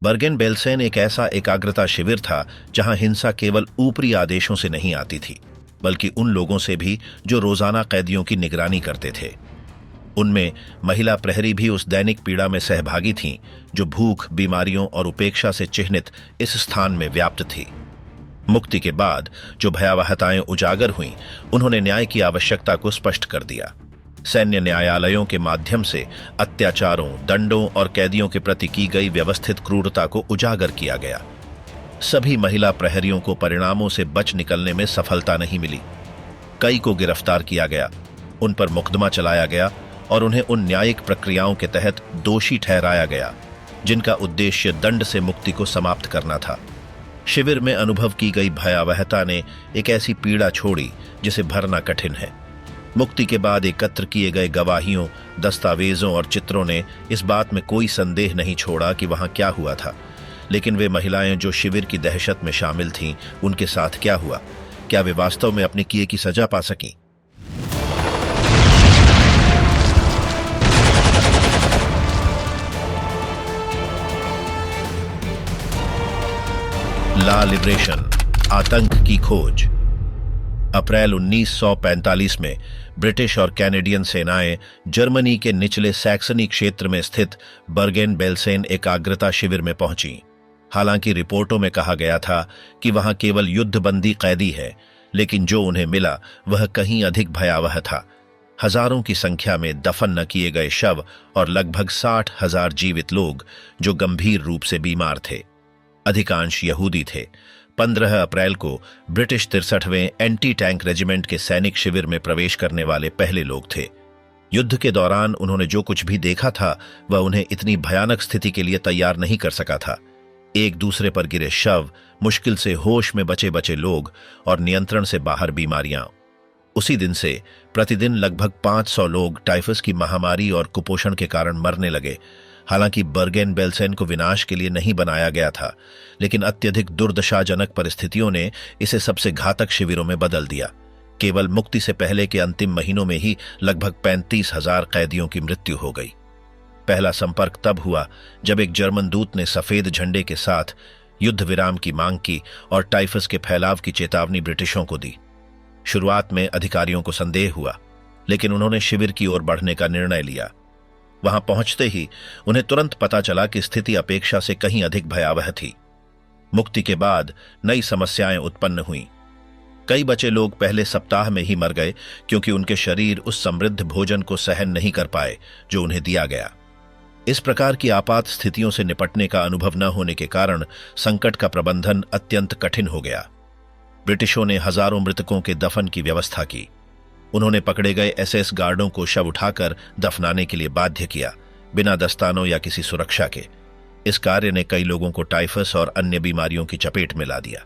Bergen बेल्सेन एक ऐसा एकाग्रता शिविर था जहां हिंसा केवल ऊपरी आदेशों से नहीं आती थी, बल्कि उन लोगों से भी जो रोजाना कैदियों की निगरानी करते थे। उनमें महिला प्रहरी भी उस दैनिक पीड़ा में सहभागी थीं, जो भूख, बीमारियों और उपेक्षा से चिह्नित इस स्थान में व्याप्त थी। मुक्ति के बाद जो भयावहताएं उजागर हुईं, उन्होंने न्याय की आवश्यकता को स्पष्ट कर दिया। सैन्य न्यायालयों के माध्यम से अत्याचारों, दंडों और कैदियों के प्रति की गई व्यवस्थित क्रूरता को उजागर किया गया। सभी महिला प्रहरियों को परिणामों से बच निकलने में सफलता नहीं मिली। कई को गिरफ्तार किया गया, उन पर मुकदमा चलाया गया और उन्हें उन न्यायिक प्रक्रियाओं के तहत दोषी ठहराया गया जिनका उद्देश्य दंड से मुक्ति को समाप्त करना था। शिविर में अनुभव की गई भयावहता ने एक ऐसी पीड़ा छोड़ी जिसे भरना कठिन है। मुक्ति के बाद एकत्र किए गए गवाहियों, दस्तावेजों और चित्रों ने इस बात में कोई संदेह नहीं छोड़ा कि वहां क्या हुआ था। लेकिन वे महिलाएं जो शिविर की दहशत में शामिल थीं, उनके साथ क्या हुआ? क्या वे वास्तव में अपने किए की सजा पा सकीं? ला लिबरेशन, आतंक की खोज। अप्रैल 1945 में ब्रिटिश और कैनेडियन सेनाएं जर्मनी के निचले सैक्सनी क्षेत्र में स्थित बर्गेन बेल्सेन एकाग्रता शिविर में पहुंची। हालांकि रिपोर्टों में कहा गया था कि वहां केवल युद्धबंदी कैदी है, लेकिन जो उन्हें मिला वह कहीं अधिक भयावह था। हजारों की संख्या में दफन न किए गए शव और लगभग 60,000 जीवित लोग जो गंभीर रूप से बीमार थे। अधिकांश यहूदी थे। 15 अप्रैल को ब्रिटिश 63वें एंटी टैंक रेजिमेंट के सैनिक शिविर में प्रवेश करने वाले पहले लोग थे। युद्ध के दौरान उन्होंने जो कुछ भी देखा था वह उन्हें इतनी भयानक स्थिति के लिए तैयार नहीं कर सका था। एक दूसरे पर गिरे शव, मुश्किल से होश में बचे बचे लोग और नियंत्रण से बाहर बीमारियां। उसी दिन से प्रतिदिन लगभग 500 लोग टाइफस की महामारी और कुपोषण के कारण मरने लगे। हालांकि बर्गेन बेल्सेन को विनाश के लिए नहीं बनाया गया था, लेकिन अत्यधिक दुर्दशाजनक परिस्थितियों ने इसे सबसे घातक शिविरों में बदल दिया। केवल मुक्ति से पहले के अंतिम महीनों में ही लगभग 35,000 कैदियों की मृत्यु हो गई। पहला संपर्क तब हुआ जब एक जर्मन दूत ने सफेद झंडे के साथ युद्ध विराम की मांग की और टाइफस के फैलाव की चेतावनी ब्रिटिशों को दी। शुरुआत में अधिकारियों को संदेह हुआ, लेकिन उन्होंने शिविर की ओर बढ़ने का निर्णय लिया। वहां पहुंचते ही उन्हें तुरंत पता चला कि स्थिति अपेक्षा से कहीं अधिक भयावह थी। मुक्ति के बाद नई समस्याएं उत्पन्न हुईं। कई बचे लोग पहले सप्ताह में ही मर गए क्योंकि उनके शरीर उस समृद्ध भोजन को सहन नहीं कर पाए जो उन्हें दिया गया। इस प्रकार की आपात स्थितियों से निपटने का अनुभव न होने के कारण संकट का प्रबंधन अत्यंत कठिन हो गया। ब्रिटिशों ने हजारों मृतकों के दफन की व्यवस्था की। उन्होंने पकड़े गए एसएस गार्डों को शव उठाकर दफनाने के लिए बाध्य किया, बिना दस्तानों या किसी सुरक्षा के। इस कार्य ने कई लोगों को टाइफस और अन्य बीमारियों की चपेट में ला दिया।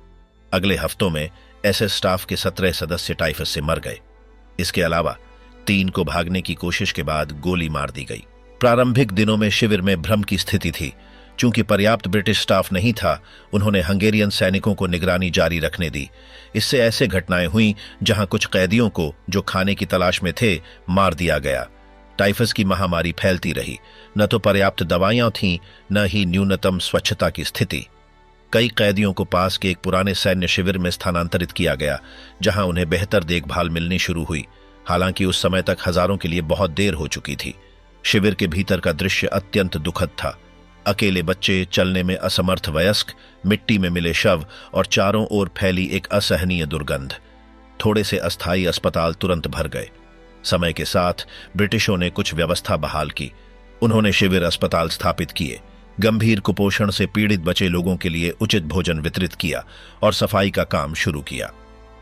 अगले हफ्तों में एसएस स्टाफ के 17 सदस्य टाइफस से मर गए। इसके अलावा 3 को भागने की कोशिश के बाद गोली मार दी गई। प्रारंभिक दिनों में शिविर में भ्रम की स्थिति थी। चूंकि पर्याप्त ब्रिटिश स्टाफ नहीं था, उन्होंने हंगेरियन सैनिकों को निगरानी जारी रखने दी। इससे ऐसे घटनाएं हुईं जहां कुछ कैदियों को, जो खाने की तलाश में थे, मार दिया गया। टाइफस की महामारी फैलती रही। न तो पर्याप्त दवाइयां थीं, न ही न्यूनतम स्वच्छता की स्थिति। कई कैदियों को पास के एक पुराने सैन्य शिविर में स्थानांतरित किया गया, जहां उन्हें बेहतर देखभाल मिलनी शुरू हुई। हालांकि उस समय तक हजारों के लिए बहुत देर हो चुकी थी। शिविर के भीतर का दृश्य अत्यंत दुखद था। अकेले बच्चे, चलने में असमर्थ वयस्क, मिट्टी में मिले शव और चारों ओर फैली एक असहनीय दुर्गंध। थोड़े से अस्थायी अस्पताल तुरंत भर गए। समय के साथ ब्रिटिशों ने कुछ व्यवस्था बहाल की। उन्होंने शिविर अस्पताल स्थापित किए, गंभीर कुपोषण से पीड़ित बचे लोगों के लिए उचित भोजन वितरित किया और सफाई का काम शुरू किया।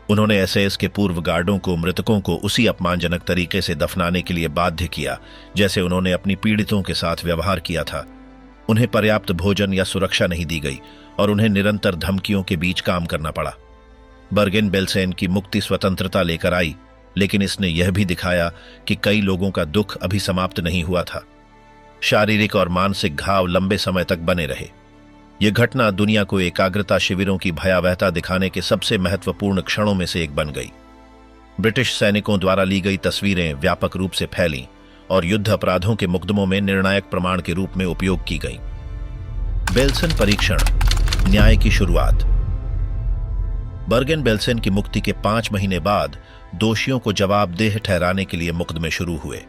उन्होंने एसएस के पूर्व गार्डों को, मृतकों को उसी अपमानजनक तरीके से दफनाने के लिए बाध्य किया जैसे उन्होंने अपनी पीड़ितों के साथ व्यवहार किया था। उन्हें पर्याप्त भोजन या सुरक्षा नहीं दी गई और उन्हें निरंतर धमकियों के बीच काम करना पड़ा। बर्गेन बेल्सेन की मुक्ति स्वतंत्रता लेकर आई, लेकिन इसने यह भी दिखाया कि कई लोगों का दुख अभी समाप्त नहीं हुआ था। शारीरिक और मानसिक घाव लंबे समय तक बने रहे। यह घटना दुनिया को एकाग्रता शिविरों की भयावहता दिखाने के सबसे महत्वपूर्ण क्षणों में से एक बन गई। ब्रिटिश सैनिकों द्वारा ली गई तस्वीरें व्यापक रूप से फैलीं और युद्ध अपराधों के मुकदमों में निर्णायक प्रमाण के रूप में उपयोग की गईं। बेल्सन परीक्षण, न्याय की शुरुआत। बर्गेन बेल्सन की मुक्ति के 5 महीने बाद दोषियों को जवाबदेह ठहराने के लिए मुकदमे शुरू हुए।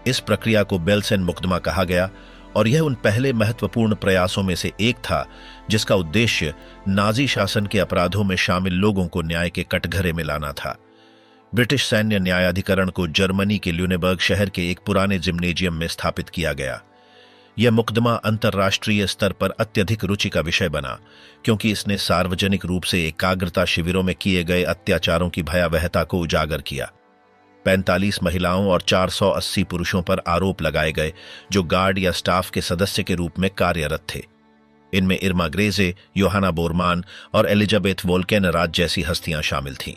इस प्रक्रिया को बेल्सन मुकदमा कहा गया और यह उन पहले महत्वपूर्ण प्रयासों में से एक था जिसका उद्देश्य नाजी शासन के अपराधों में शामिल लोगों को न्याय के कटघरे में लाना था। ब्रिटिश सैन्य न्यायाधिकरण को जर्मनी के ल्यूनेबर्ग शहर के एक पुराने जिम्नेजियम में स्थापित किया गया। यह मुकदमा अंतर्राष्ट्रीय स्तर पर अत्यधिक रुचि का विषय बना क्योंकि इसने सार्वजनिक रूप से एकाग्रता शिविरों में किए गए अत्याचारों की भयावहता को उजागर किया। 45 महिलाओं और 480 पुरुषों पर आरोप लगाए गए जो गार्ड या स्टाफ के सदस्य के रूप में कार्यरत थे। इनमें इर्मा ग्रेजे, योहाना बोरमान और एलिजाबेथ वोल्केनराथ जैसी हस्तियां शामिल थीं।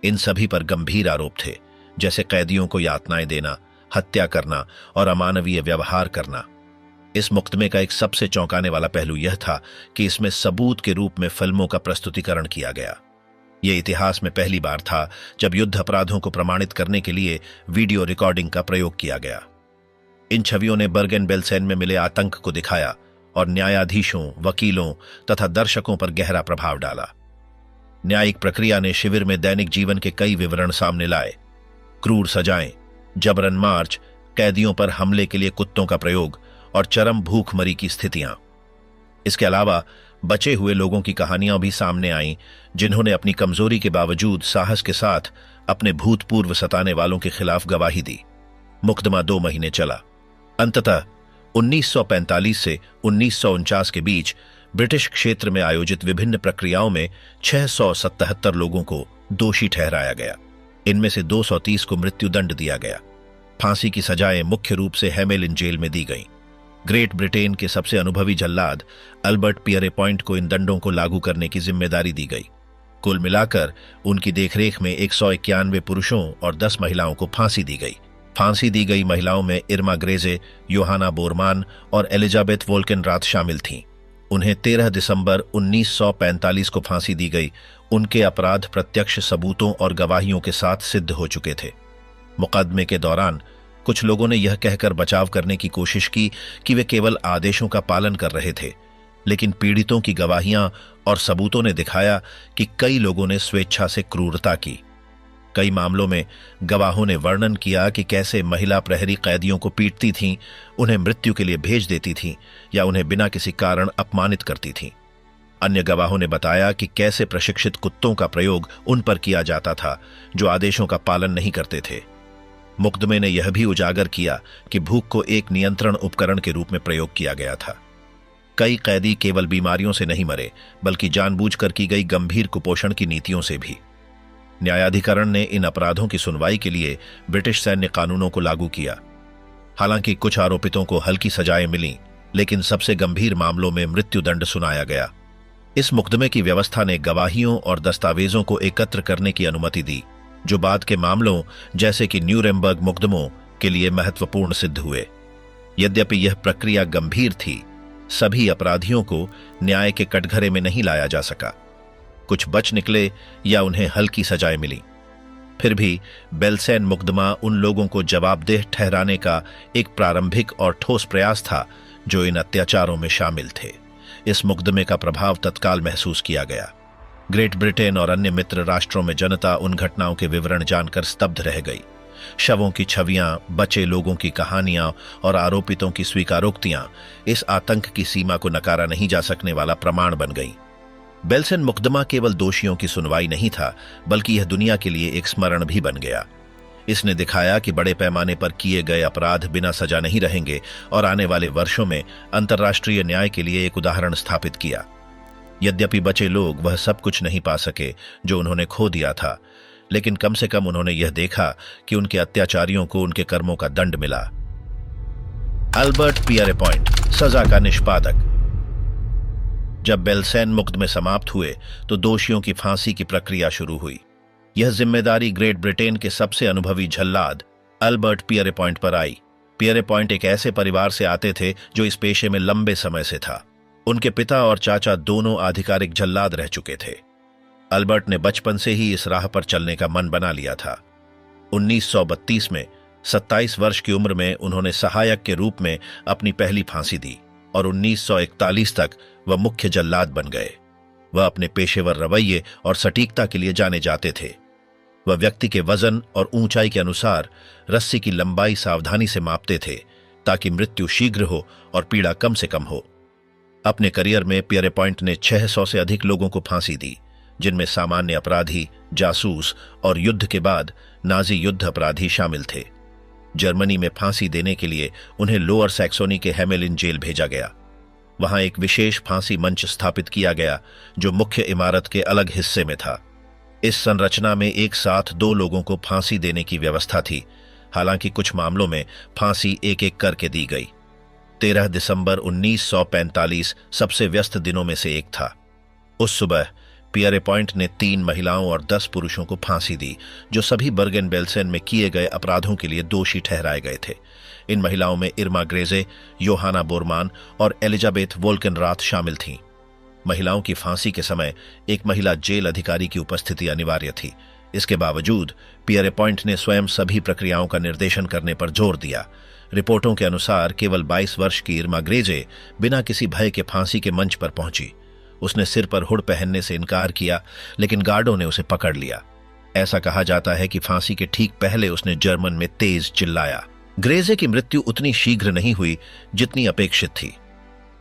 इन सभी पर गंभीर आरोप थे, जैसे कैदियों को यातनाएं देना, हत्या करना और अमानवीय व्यवहार करना। इस मुकदमे का एक सबसे चौंकाने वाला पहलू यह था कि इसमें सबूत के रूप में फिल्मों का प्रस्तुतिकरण किया गया। यह इतिहास में पहली बार था जब युद्ध अपराधों को प्रमाणित करने के लिए वीडियो रिकॉर्डिंग का प्रयोग किया गया। इन छवियों ने बर्गेन बेल्सन में मिले आतंक को दिखाया और न्यायाधीशों, वकीलों तथा दर्शकों पर गहरा प्रभाव डाला। न्यायिक प्रक्रिया ने शिविर में दैनिक जीवन के कई विवरण सामने लाए। क्रूर सजाएं, जबरन मार्च, कैदियों पर हमले के लिए कुत्तों का प्रयोग और चरम भूखमरी की स्थितियां। इसके अलावा बचे हुए लोगों की कहानियां भी सामने आईं जिन्होंने अपनी कमजोरी के बावजूद साहस के साथ अपने भूतपूर्व सताने वालों के खिलाफ गवाही दी। मुकदमा 2 महीने चला। अंततः 1945 से 1949 के बीच ब्रिटिश क्षेत्र में आयोजित विभिन्न प्रक्रियाओं में 677 लोगों को दोषी ठहराया गया। इनमें से 230 को मृत्युदंड दिया गया। फांसी की सजाएं मुख्य रूप से हैमेलिन जेल में दी गईं। ग्रेट ब्रिटेन के सबसे अनुभवी जल्लाद अल्बर्ट पियरेपॉइंट को इन दंडों को लागू करने की जिम्मेदारी दी गई। कुल मिलाकर उनकी देखरेख में 191 पुरुषों और 10 महिलाओं को फांसी दी गई। फांसी दी गई महिलाओं में इर्मा ग्रेजे, योहाना बोरमान और एलिजाबेथ वोल्केनराथ शामिल थीं। उन्हें 13 दिसंबर 1945 को फांसी दी गई। उनके अपराध प्रत्यक्ष सबूतों और गवाहियों के साथ सिद्ध हो चुके थे। मुकदमे के दौरान कुछ लोगों ने यह कहकर बचाव करने की कोशिश की कि वे केवल आदेशों का पालन कर रहे थे, लेकिन पीड़ितों की गवाहियां और सबूतों ने दिखाया कि कई लोगों ने स्वेच्छा से क्रूरता की। कई मामलों में गवाहों ने वर्णन किया कि कैसे महिला प्रहरी कैदियों को पीटती थीं, उन्हें मृत्यु के लिए भेज देती थीं या उन्हें बिना किसी कारण अपमानित करती थीं। अन्य गवाहों ने बताया कि कैसे प्रशिक्षित कुत्तों का प्रयोग उन पर किया जाता था जो आदेशों का पालन नहीं करते थे। मुकदमे ने यह भी उजागर किया कि भूख को एक नियंत्रण उपकरण के रूप में प्रयोग किया गया था। कई कैदी केवल बीमारियों से नहीं मरे, बल्कि जानबूझकर की गई गंभीर कुपोषण की नीतियों से भी। न्यायाधिकरण ने इन अपराधों की सुनवाई के लिए ब्रिटिश सैन्य कानूनों को लागू किया। हालांकि कुछ आरोपितों को हल्की सजाएं मिलीं, लेकिन सबसे गंभीर मामलों में मृत्युदंड सुनाया गया। इस मुकदमे की व्यवस्था ने गवाहियों और दस्तावेजों को एकत्र करने की अनुमति दी, जो बाद के मामलों जैसे कि न्यूरेमबर्ग मुकदमों के लिए महत्वपूर्ण सिद्ध हुए। यद्यपि यह प्रक्रिया गंभीर थी, सभी अपराधियों को न्याय के कटघरे में नहीं लाया जा सका। कुछ बच निकले या उन्हें हल्की सजाएं मिली। फिर भी बेल्सन मुकदमा उन लोगों को जवाबदेह ठहराने का एक प्रारंभिक और ठोस प्रयास था जो इन अत्याचारों में शामिल थे। इस मुकदमे का प्रभाव तत्काल महसूस किया गया। ग्रेट ब्रिटेन और अन्य मित्र राष्ट्रों में जनता उन घटनाओं के विवरण जानकर स्तब्ध रह गई। शवों की छवियां, बचे लोगों की कहानियां और आरोपितों की स्वीकारोक्तियां इस आतंक की सीमा को नकारा नहीं जा सकने वाला प्रमाण बन गई। बेल्सन मुकदमा केवल दोषियों की सुनवाई नहीं था, बल्कि यह दुनिया के लिए एक स्मरण भी बन गया। इसने दिखाया कि बड़े पैमाने पर किए गए अपराध बिना सजा नहीं रहेंगे और आने वाले वर्षों में अंतर्राष्ट्रीय न्याय के लिए एक उदाहरण स्थापित किया। यद्यपि बचे लोग वह सब कुछ नहीं पा सके जो उन्होंने खो दिया था, लेकिन कम से कम उन्होंने यह देखा कि उनके अत्याचारियों को उनके कर्मों का दंड मिला। अल्बर्ट पियरेपॉइंट, सजा का निष्पादक। जब बेल्सन मुकदमे समाप्त हुए तो दोषियों की फांसी की प्रक्रिया शुरू हुई। यह जिम्मेदारी ग्रेट ब्रिटेन के सबसे अनुभवी जल्लाद अल्बर्ट पियरेपॉइंट पर आई। पियरेपॉइंट एक ऐसे परिवार से आते थे जो इस पेशे में लंबे समय से था। उनके पिता और चाचा दोनों आधिकारिक जल्लाद रह चुके थे। अल्बर्ट ने बचपन से ही इस राह पर चलने का मन बना लिया था। 1932 में 27 वर्ष की उम्र में उन्होंने सहायक के रूप में अपनी पहली फांसी दी। और 1941 तक वह मुख्य जल्लाद बन गए। वह अपने पेशेवर रवैये और सटीकता के लिए जाने जाते थे। वह व्यक्ति के वजन और ऊंचाई के अनुसार रस्सी की लंबाई सावधानी से मापते थे ताकि मृत्यु शीघ्र हो और पीड़ा कम से कम हो। अपने करियर में पियरेपॉइंट ने 600 से अधिक लोगों को फांसी दी, जिनमें सामान्य अपराधी, जासूस और युद्ध के बाद नाजी युद्ध अपराधी शामिल थे। जर्मनी में फांसी देने के लिए उन्हें लोअर सैक्सोनी के हेमेलिन जेल भेजा गया। वहां एक विशेष फांसी मंच स्थापित किया गया जो मुख्य इमारत के अलग हिस्से में था। इस संरचना में एक साथ 2 लोगों को फांसी देने की व्यवस्था थी। हालांकि कुछ मामलों में फांसी एक एक करके दी गई। 13 दिसंबर 1945 सबसे व्यस्त दिनों में से एक था। उस सुबह पियरेपॉइंट ने 3 महिलाओं और 10 पुरुषों को फांसी दी, जो सभी बर्गन बेल्सेन में किए गए अपराधों के लिए दोषी ठहराए गए थे। इन महिलाओं में इर्मा ग्रेजे, योहाना बोरमान और एलिजाबेथ वोल्केनराथ शामिल थीं। महिलाओं की फांसी के समय एक महिला जेल अधिकारी की उपस्थिति अनिवार्य थी। इसके बावजूद पियरेपॉइंट ने स्वयं सभी प्रक्रियाओं का निर्देशन करने पर जोर दिया। रिपोर्टों के अनुसार केवल 22 वर्ष की इर्मा ग्रेजे बिना किसी भय के फांसी के मंच पर पहुंची। उसने सिर पर हुड पहनने से इनकार किया, लेकिन गार्डों ने उसे पकड़ लिया। ऐसा कहा जाता है कि फांसी के ठीक पहले उसने जर्मन में तेज चिल्लाया। ग्रेजे की मृत्यु उतनी शीघ्र नहीं हुई जितनी अपेक्षित थी।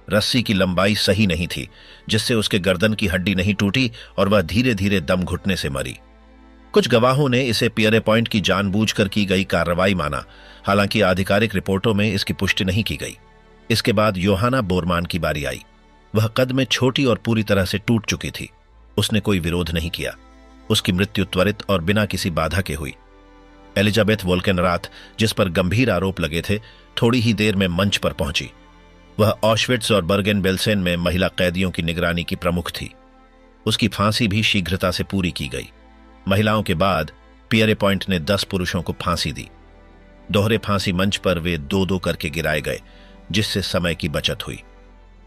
रस्सी की लंबाई सही नहीं थी, जिससे उसके गर्दन की हड्डी नहीं टूटी और वह धीरे धीरे दम घुटने से मरी। कुछ गवाहों ने इसे पियरेपॉइंट की जानबूझकर की गई कार्रवाई माना, हालांकि आधिकारिक रिपोर्टों में इसकी पुष्टि नहीं की गई। इसके बाद योहाना बोरमान की बारी आई। वह कद में छोटी और पूरी तरह से टूट चुकी थी। उसने कोई विरोध नहीं किया। उसकी मृत्यु त्वरित और बिना किसी बाधा के हुई। एलिजाबेथ वोल्केनराथ, जिस पर गंभीर आरोप लगे थे, थोड़ी ही देर में मंच पर पहुंची। वह ऑशविट्स और बर्गन बेल्सेन में महिला कैदियों की निगरानी की प्रमुख थी। उसकी फांसी भी शीघ्रता से पूरी की गई। महिलाओं के बाद पियरेपॉइंट ने 10 पुरुषों को फांसी दी। दोहरे फांसी मंच पर वे 2-2 करके गिराए गए, जिससे समय की बचत हुई।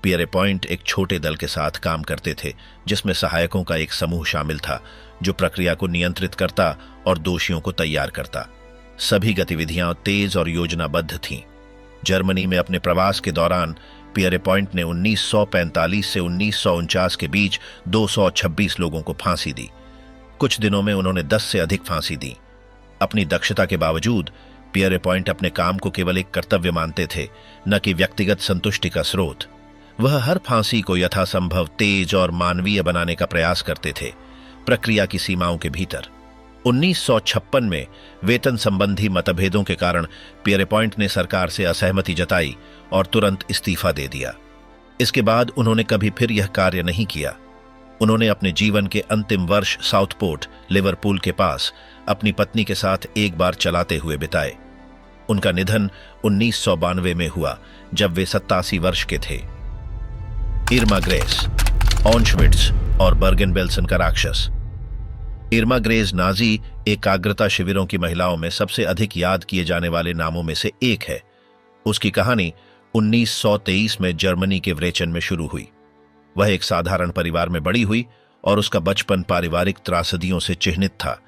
पियरेपॉइंट एक छोटे दल के साथ काम करते थे, जिसमें सहायकों का एक समूह शामिल था जो प्रक्रिया को नियंत्रित करता और दोषियों को तैयार करता। सभी गतिविधियां तेज और योजनाबद्ध थीं। जर्मनी में अपने प्रवास के दौरान पियरेपॉइंट ने 1945 से 1949 के बीच 226 लोगों को फांसी दी। कुछ दिनों में उन्होंने 10 से अधिक फांसी दी। अपनी दक्षता के बावजूद पियरेपॉइंट अपने काम को केवल एक कर्तव्य मानते थे, न कि व्यक्तिगत संतुष्टि का स्रोत। वह हर फांसी को यथासंभव तेज और मानवीय बनाने का प्रयास करते थे, प्रक्रिया की सीमाओं के भीतर। 1956 में वेतन संबंधी मतभेदों के कारण पियरेपॉइंट ने सरकार से असहमति जताई और तुरंत इस्तीफा दे दिया। इसके बाद उन्होंने कभी फिर यह कार्य नहीं किया। उन्होंने अपने जीवन के अंतिम वर्ष साउथपोर्ट, लिवरपूल के पास अपनी पत्नी के साथ एक बार चलाते हुए बिताए। उनका निधन 1992 में हुआ, जब वे 87 वर्ष के थे। इर्मा ग्रेस, ऑशविट्स और बर्गन बेल्सेन का राक्षस। इर्मा ग्रेस नाजी एकाग्रता शिविरों की महिलाओं में सबसे अधिक याद किए जाने वाले नामों में से एक है। उसकी कहानी 1923 में जर्मनी के व्रेचन में शुरू हुई। वह एक साधारण परिवार में बड़ी हुई और उसका बचपन पारिवारिक त्रासदियों से चिह्नित था,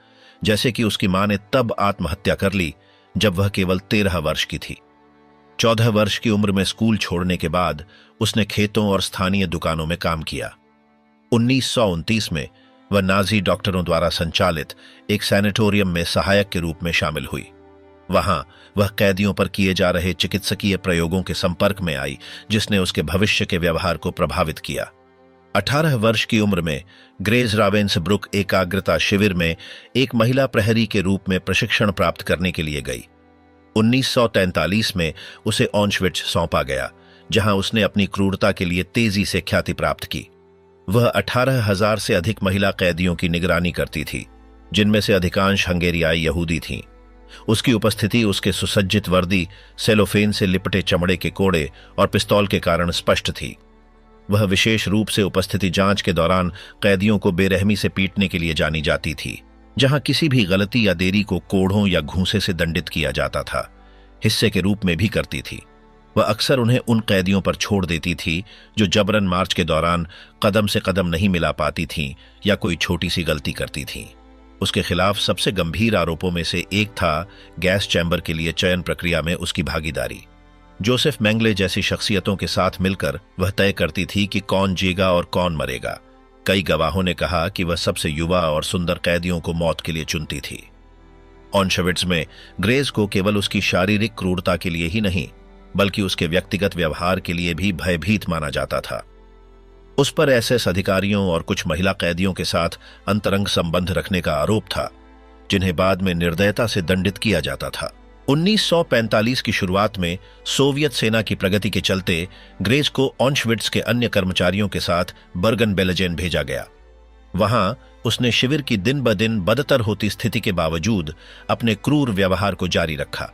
जैसे कि उसकी मां ने तब आत्महत्या कर ली जब वह केवल 13 वर्ष की थी। 14 वर्ष की उम्र में स्कूल छोड़ने के बाद उसने खेतों और स्थानीय दुकानों में काम किया। 1929 में वह नाजी डॉक्टरों द्वारा संचालित एक सैनिटोरियम में सहायक के रूप में शामिल हुई। वहां वह कैदियों पर किए जा रहे चिकित्सकीय प्रयोगों के संपर्क में आई, जिसने उसके भविष्य के व्यवहार को प्रभावित किया। 18 वर्ष की उम्र में ग्रेस रावेंसब्रुक एकाग्रता शिविर में एक महिला प्रहरी के रूप में प्रशिक्षण प्राप्त करने के लिए गई। 1943 में उसे ऑशविट्स सौंपा गया, जहां उसने अपनी क्रूरता के लिए तेजी से ख्याति प्राप्त की। वह 18,000 से अधिक महिला कैदियों की निगरानी करती थी, जिनमें से अधिकांश हंगेरियाई यहूदी थीं। उसकी उपस्थिति उसके सुसज्जित वर्दी, सेलोफेन से लिपटे चमड़े के कोड़े और पिस्तौल के कारण स्पष्ट थी। वह विशेष रूप से उपस्थिति जांच के दौरान कैदियों को बेरहमी से पीटने के लिए जानी जाती थी, जहां किसी भी गलती या देरी को कोड़ों या घूंसे से दंडित किया जाता था। हिस्से के रूप में भी करती थी। वह अक्सर उन्हें उन कैदियों पर छोड़ देती थी जो जबरन मार्च के दौरान कदम से कदम नहीं मिला पाती थीं या कोई छोटी सी गलती करती थीं। उसके खिलाफ सबसे गंभीर आरोपों में से एक था गैस चैम्बर के लिए चयन प्रक्रिया में उसकी भागीदारी। जोसेफ मेंगले जैसी शख्सियतों के साथ मिलकर वह तय करती थी कि कौन जीगा और कौन मरेगा। कई गवाहों ने कहा कि वह सबसे युवा और सुंदर कैदियों को मौत के लिए चुनती थी। ऑशविट्ज में ग्रेज को केवल उसकी शारीरिक क्रूरता के लिए ही नहीं, बल्कि उसके व्यक्तिगत व्यवहार के लिए भी भयभीत माना जाता था। उस पर एसएस अधिकारियों और कुछ महिला कैदियों के साथ अंतरंग संबंध रखने का आरोप था, जिन्हें बाद में निर्दयता से दंडित किया जाता था। 1945 की शुरुआत में सोवियत सेना की प्रगति के चलते ग्रेज को ऑशविट्ज के अन्य कर्मचारियों के साथ बर्गन-बेल्जेन भेजा गया। वहां उसने शिविर की दिन ब दिन बदतर होती स्थिति के बावजूद अपने क्रूर व्यवहार को जारी रखा।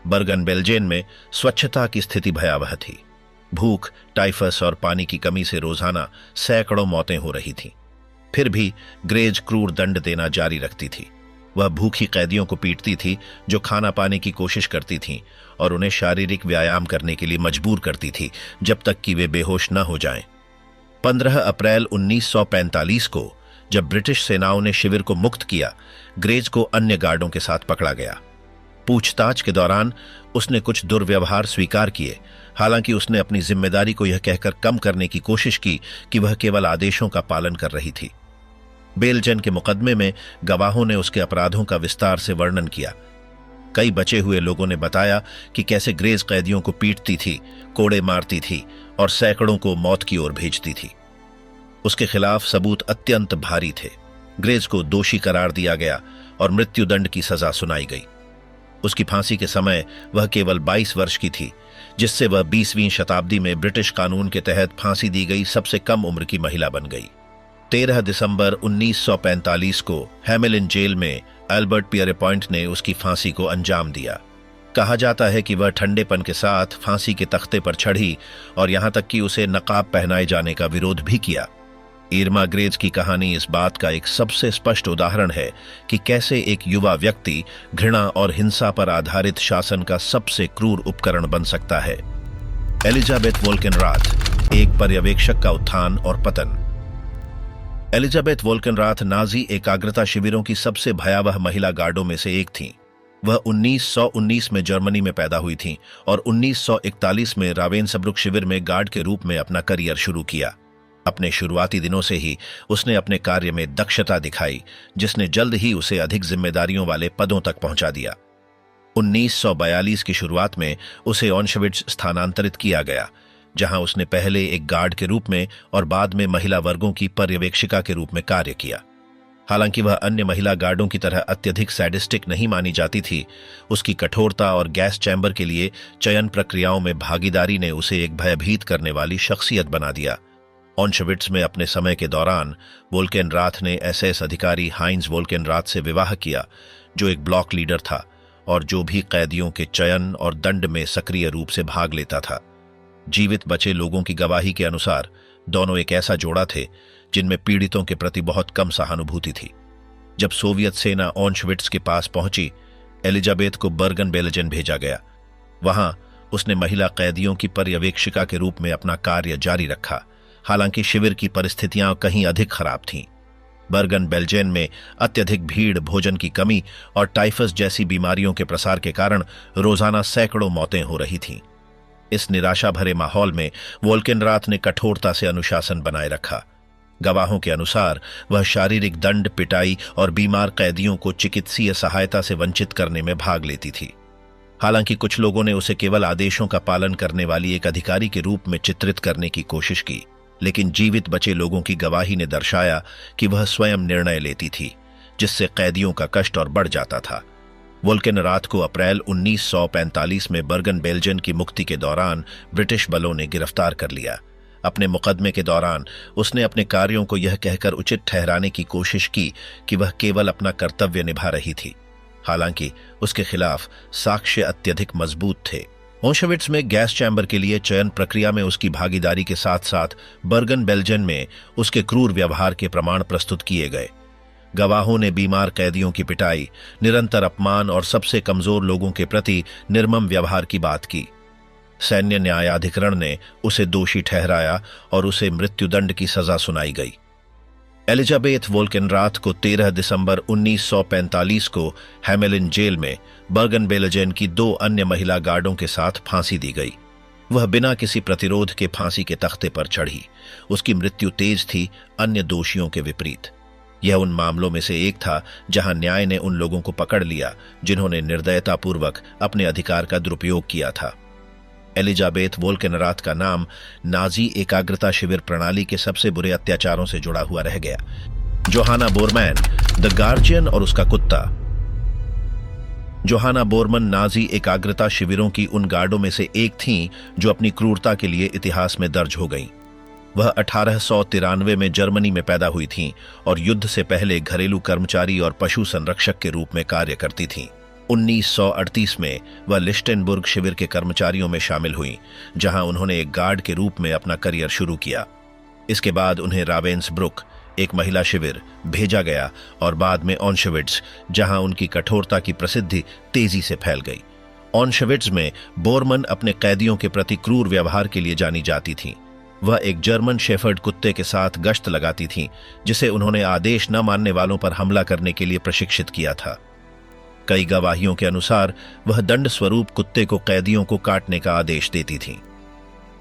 बर्गन-बेल्जेन में स्वच्छता की स्थिति भयावह थी। भूख, टाइफस और पानी की कमी से रोजाना सैकड़ों मौतें हो रही थीं। फिर भी ग्रेज क्रूर दंड देना जारी रखती थी। वह भूखी कैदियों को पीटती थी जो खाना पाने की कोशिश करती थीं, और उन्हें शारीरिक व्यायाम करने के लिए मजबूर करती थी जब तक कि वे बेहोश न हो जाएं। 15 अप्रैल 1945 को जब ब्रिटिश सेनाओं ने शिविर को मुक्त किया, ग्रेज को अन्य गार्डों के साथ पकड़ा गया। पूछताछ के दौरान उसने कुछ दुर्व्यवहार स्वीकार किए, हालांकि उसने अपनी जिम्मेदारी को यह कहकर कम करने की कोशिश की कि वह केवल आदेशों का पालन कर रही थी। बेल्जेन के मुकदमे में गवाहों ने उसके अपराधों का विस्तार से वर्णन किया। कई बचे हुए लोगों ने बताया कि कैसे ग्रेज कैदियों को पीटती थी, कोड़े मारती थी और सैकड़ों को मौत की ओर भेजती थी। उसके खिलाफ सबूत अत्यंत भारी थे। ग्रेज को दोषी करार दिया गया और मृत्युदंड की सजा सुनाई गई। उसकी फांसी के समय वह केवल 22 वर्ष की थी, जिससे वह 20वीं शताब्दी में ब्रिटिश कानून के तहत फांसी दी गई सबसे कम उम्र की महिला बन गई। 13 दिसंबर 1945 को हैमिलिन जेल में एल्बर्ट पियरेपॉइंट ने उसकी फांसी को अंजाम दिया। कहा जाता है कि वह ठंडेपन के साथ फांसी के तख्ते पर चढ़ी और यहां तक कि उसे नकाब पहनाए जाने का विरोध भी किया। इरमा ग्रेज की कहानी इस बात का एक सबसे स्पष्ट उदाहरण है कि कैसे एक युवा व्यक्ति घृणा और हिंसा पर आधारित शासन का सबसे क्रूर उपकरण बन सकता है। एलिजाबेथ वोल्केनराथ, एक पर्यवेक्षक का उत्थान और पतन। एलिजाबेथ वोल्केनराथ नाजी एकाग्रता शिविरों की सबसे भयावह महिला गार्डों में से एक थीं। वह 1919 में जर्मनी में पैदा हुई थीं और 1941 में रावेंसब्रुक शिविर में गार्ड के रूप में अपना करियर शुरू किया। अपने शुरुआती दिनों से ही उसने अपने कार्य में दक्षता दिखाई, जिसने जल्द ही उसे अधिक जिम्मेदारियों वाले पदों तक पहुंचा दिया। 1942 की शुरुआत में उसे ऑशविट्ज स्थानांतरित किया गया, जहां उसने पहले एक गार्ड के रूप में और बाद में महिला वर्गों की पर्यवेक्षिका के रूप में कार्य किया। हालांकि वह अन्य महिला गार्डों की तरह अत्यधिक सैडिस्टिक नहीं मानी जाती थी, उसकी कठोरता और गैस चैम्बर के लिए चयन प्रक्रियाओं में भागीदारी ने उसे एक भयभीत करने वाली शख्सियत बना दिया। ऑशविट्ज में अपने समय के दौरान वोल्केनराथ ने एसएस अधिकारी हाइंज वोल्केनराथ से विवाह किया, जो एक ब्लॉक लीडर था और जो भी कैदियों के चयन और दंड में सक्रिय रूप से भाग लेता था। जीवित बचे लोगों की गवाही के अनुसार दोनों एक ऐसा जोड़ा थे जिनमें पीड़ितों के प्रति बहुत कम सहानुभूति थी। जब सोवियत सेना ऑशविट्ज के पास पहुंची, एलिजाबेथ को बर्गन-बेल्जेन भेजा गया। वहां उसने महिला कैदियों की पर्यवेक्षिका के रूप में अपना कार्य जारी रखा, हालांकि शिविर की परिस्थितियां कहीं अधिक खराब थीं। बर्गन-बेल्जेन में अत्यधिक भीड़, भोजन की कमी और टाइफस जैसी बीमारियों के प्रसार के कारण रोजाना सैकड़ों मौतें हो रही थीं। इस निराशा भरे माहौल में वोल्केनराथ ने कठोरता से अनुशासन बनाए रखा। गवाहों के अनुसार वह शारीरिक दंड, पिटाई और बीमार कैदियों को चिकित्सीय सहायता से वंचित करने में भाग लेती थी। हालांकि कुछ लोगों ने उसे केवल आदेशों का पालन करने वाली एक अधिकारी के रूप में चित्रित करने की कोशिश की, लेकिन जीवित बचे लोगों की गवाही ने दर्शाया कि वह स्वयं निर्णय लेती थी, जिससे कैदियों का कष्ट और बढ़ जाता था। वोल्केनराथ को अप्रैल 1945 में बर्गन-बेल्जेन की मुक्ति के दौरान ब्रिटिश बलों ने गिरफ्तार कर लिया। अपने मुकदमे के दौरान उसने अपने कार्यों को यह कहकर उचित ठहराने की कोशिश की कि वह केवल अपना कर्तव्य निभा रही थी, हालांकि उसके खिलाफ साक्ष्य अत्यधिक मजबूत थे। ऑशविट्ज में गैस चैम्बर के लिए चयन प्रक्रिया में उसकी भागीदारी के साथ साथ बर्गन-बेल्जेन में उसके क्रूर व्यवहार के प्रमाण प्रस्तुत किए गए। गवाहों ने बीमार कैदियों की पिटाई, निरंतर अपमान और सबसे कमजोर लोगों के प्रति निर्मम व्यवहार की बात की। सैन्य न्यायाधिकरण ने उसे दोषी ठहराया और उसे मृत्युदंड की सजा सुनाई गई। एलिजाबेथ वोल्केनराथ को 13 दिसंबर 1945 को हैमेलिन जेल में बर्गन-बेलेजेन की 2 अन्य महिला गार्डों के साथ फांसी दी गई। वह बिना किसी प्रतिरोध के फांसी के तख्ते पर चढ़ी। उसकी मृत्यु तेज थी, अन्य दोषियों के विपरीत। यह उन मामलों में से एक था जहां न्याय ने उन लोगों को पकड़ लिया जिन्होंने निर्दयतापूर्वक अपने अधिकार का दुरुपयोग किया था। एलिजाबेथ वोल्केनराथ का नाम नाजी एकाग्रता शिविर प्रणाली के सबसे बुरे अत्याचारों से जुड़ा हुआ रह गया। जोहाना बोरमैन, द गार्जियन और उसका कुत्ता। जोहाना बोरमन नाजी एकाग्रता शिविरों की उन गार्डों में से एक थीं जो अपनी क्रूरता के लिए इतिहास में दर्ज हो गईं। वह 1893 में जर्मनी में पैदा हुई थीं और युद्ध से पहले घरेलू कर्मचारी और पशु संरक्षक के रूप में कार्य करती थीं। 1938 में वह लिस्टेनबुर्ग शिविर के कर्मचारियों में शामिल हुईं, जहां उन्होंने एक गार्ड के रूप में अपना करियर शुरू किया। इसके बाद उन्हें रावेंसब्रुक, एक महिला शिविर, भेजा गया और बाद में ऑन्शविट्ज, जहां उनकी कठोरता की प्रसिद्धि तेजी से फैल गई। ऑन्शविट्ज में बोरमन अपने कैदियों के प्रति क्रूर व्यवहार के लिए जानी जाती थीं। वह एक जर्मन शेफर्ड कुत्ते के साथ गश्त लगाती थीं, जिसे उन्होंने आदेश न मानने वालों पर हमला करने के लिए प्रशिक्षित किया था। कई गवाहियों के अनुसार वह दंड स्वरूप कुत्ते को कैदियों को काटने का आदेश देती थीं।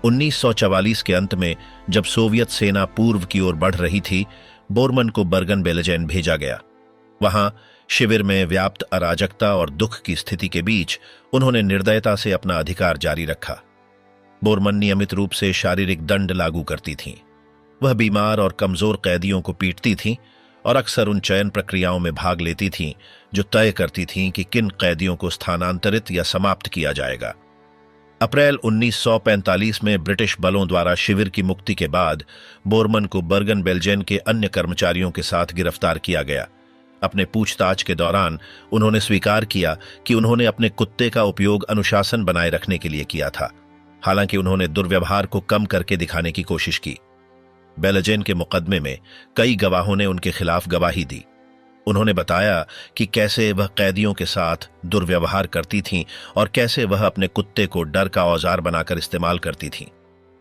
1944 के अंत में जब सोवियत सेना पूर्व की ओर बढ़ रही थी, बोरमन को बर्गन-बेलेजेन भेजा गया। वहां शिविर में व्याप्त अराजकता और दुख की स्थिति के बीच उन्होंने निर्दयता से अपना अधिकार जारी रखा। बोरमन नियमित रूप से शारीरिक दंड लागू करती थीं। वह बीमार और कमजोर कैदियों को पीटती थीं और अक्सर उन चयन प्रक्रियाओं में भाग लेती थीं जो तय करती थीं कि किन कैदियों को स्थानांतरित या समाप्त किया जाएगा। अप्रैल 1945 में ब्रिटिश बलों द्वारा शिविर की मुक्ति के बाद बोरमन को बर्गन-बेलेजेन के अन्य कर्मचारियों के साथ गिरफ्तार किया गया। अपने पूछताछ के दौरान उन्होंने स्वीकार किया कि उन्होंने अपने कुत्ते का उपयोग अनुशासन बनाए रखने के लिए किया था, हालांकि उन्होंने दुर्व्यवहार को कम करके दिखाने की कोशिश की। बेलेजेन के मुकदमे में कई गवाहों ने उनके खिलाफ गवाही दी। उन्होंने बताया कि कैसे वह कैदियों के साथ दुर्व्यवहार करती थीं और कैसे वह अपने कुत्ते को डर का औजार बनाकर इस्तेमाल करती थीं।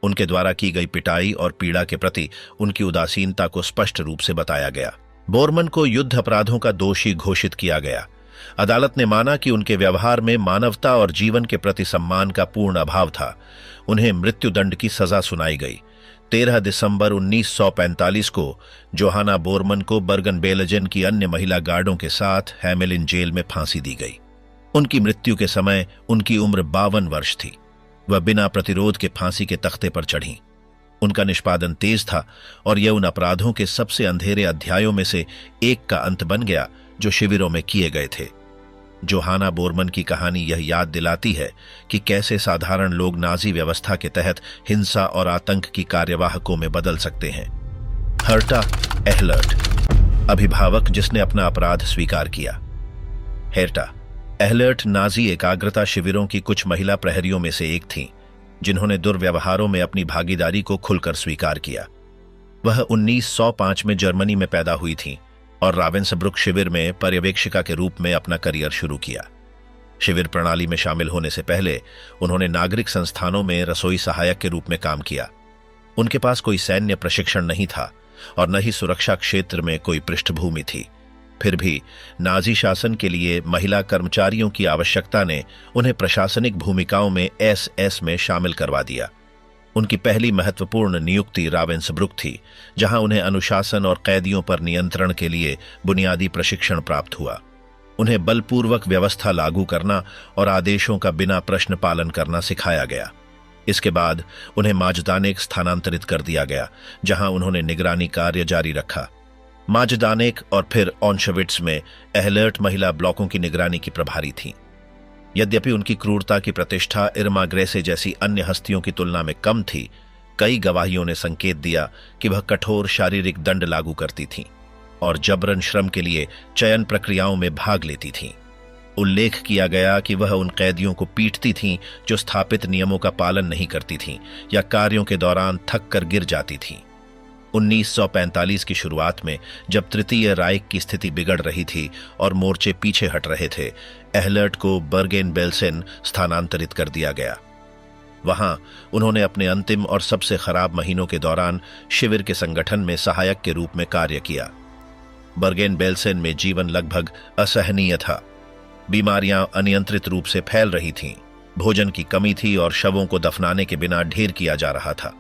उनके द्वारा की गई पिटाई और पीड़ा के प्रति उनकी उदासीनता को स्पष्ट रूप से बताया गया। बोरमन को युद्ध अपराधों का दोषी घोषित किया गया। अदालत ने माना कि उनके व्यवहार में मानवता और जीवन के प्रति सम्मान का पूर्ण अभाव था। उन्हें मृत्युदंड की सजा सुनाई गई। 13 दिसंबर 1945 को जोहाना बोरमन को बर्गन-बेलेजेन की अन्य महिला गार्डों के साथ हैमेलिन जेल में फांसी दी गई। उनकी मृत्यु के समय उनकी उम्र 52 वर्ष थी। वह बिना प्रतिरोध के फांसी के तख्ते पर चढ़ीं। उनका निष्पादन तेज था और यह उन अपराधों के सबसे अंधेरे अध्यायों में से एक का अंत बन गया जो शिविरों में किए गए थे। जोहाना बोरमन की कहानी यह याद दिलाती है कि कैसे साधारण लोग नाजी व्यवस्था के तहत हिंसा और आतंक की कार्यवाहकों में बदल सकते हैं। हर्टा एहलर्ट, अभिभावक जिसने अपना अपराध स्वीकार किया। हेर्टा एहलर्ट नाजी एकाग्रता शिविरों की कुछ महिला प्रहरियों में से एक थीं, जिन्होंने दुर्व्यवहारों में अपनी भागीदारी को खुलकर स्वीकार किया। वह 1905 में जर्मनी में पैदा हुई थीं और रावेंसब्रुक शिविर में पर्यवेक्षिका के रूप में अपना करियर शुरू किया। शिविर प्रणाली में शामिल होने से पहले उन्होंने नागरिक संस्थानों में रसोई सहायक के रूप में काम किया। उनके पास कोई सैन्य प्रशिक्षण नहीं था और न ही सुरक्षा क्षेत्र में कोई पृष्ठभूमि थी। फिर भी नाजी शासन के लिए महिला कर्मचारियों की आवश्यकता ने उन्हें प्रशासनिक भूमिकाओं में एसएस में शामिल करवा दिया। उनकी पहली महत्वपूर्ण नियुक्ति रावेंसब्रुक थी, जहां उन्हें अनुशासन और कैदियों पर नियंत्रण के लिए बुनियादी प्रशिक्षण प्राप्त हुआ। उन्हें बलपूर्वक व्यवस्था लागू करना और आदेशों का बिना प्रश्न पालन करना सिखाया गया। इसके बाद उन्हें माजदानेक स्थानांतरित कर दिया गया, जहां उन्होंने निगरानी कार्य जारी रखा। माजदानेक और फिर ऑन्शविट्स में एहलर्ट महिला ब्लॉकों की निगरानी की प्रभारी थीं। यद्यपि उनकी क्रूरता की प्रतिष्ठा इर्मा ग्रेसे जैसी अन्य हस्तियों की तुलना में कम थी, कई गवाहियों ने संकेत दिया कि वह कठोर शारीरिक दंड लागू करती थीं और जबरन श्रम के लिए चयन प्रक्रियाओं में भाग लेती थीं। उल्लेख किया गया कि वह उन कैदियों को पीटती थीं जो स्थापित नियमों का पालन नहीं करती थीं या कार्यों के दौरान थक कर गिर जाती थीं। 1945 की शुरुआत में जब तृतीय राइख की स्थिति बिगड़ रही थी और मोर्चे पीछे हट रहे थे, एहलर्ट को बर्गेन-बेलेजेन स्थानांतरित कर दिया गया। वहां उन्होंने अपने अंतिम और सबसे खराब महीनों के दौरान शिविर के संगठन में सहायक के रूप में कार्य किया। बर्गेन बेल्सेन में जीवन लगभग असहनीय था। बीमारियां अनियंत्रित रूप से फैल रही थीं, भोजन की कमी थी और शवों को दफनाने के बिना ढेर किया जा रहा था।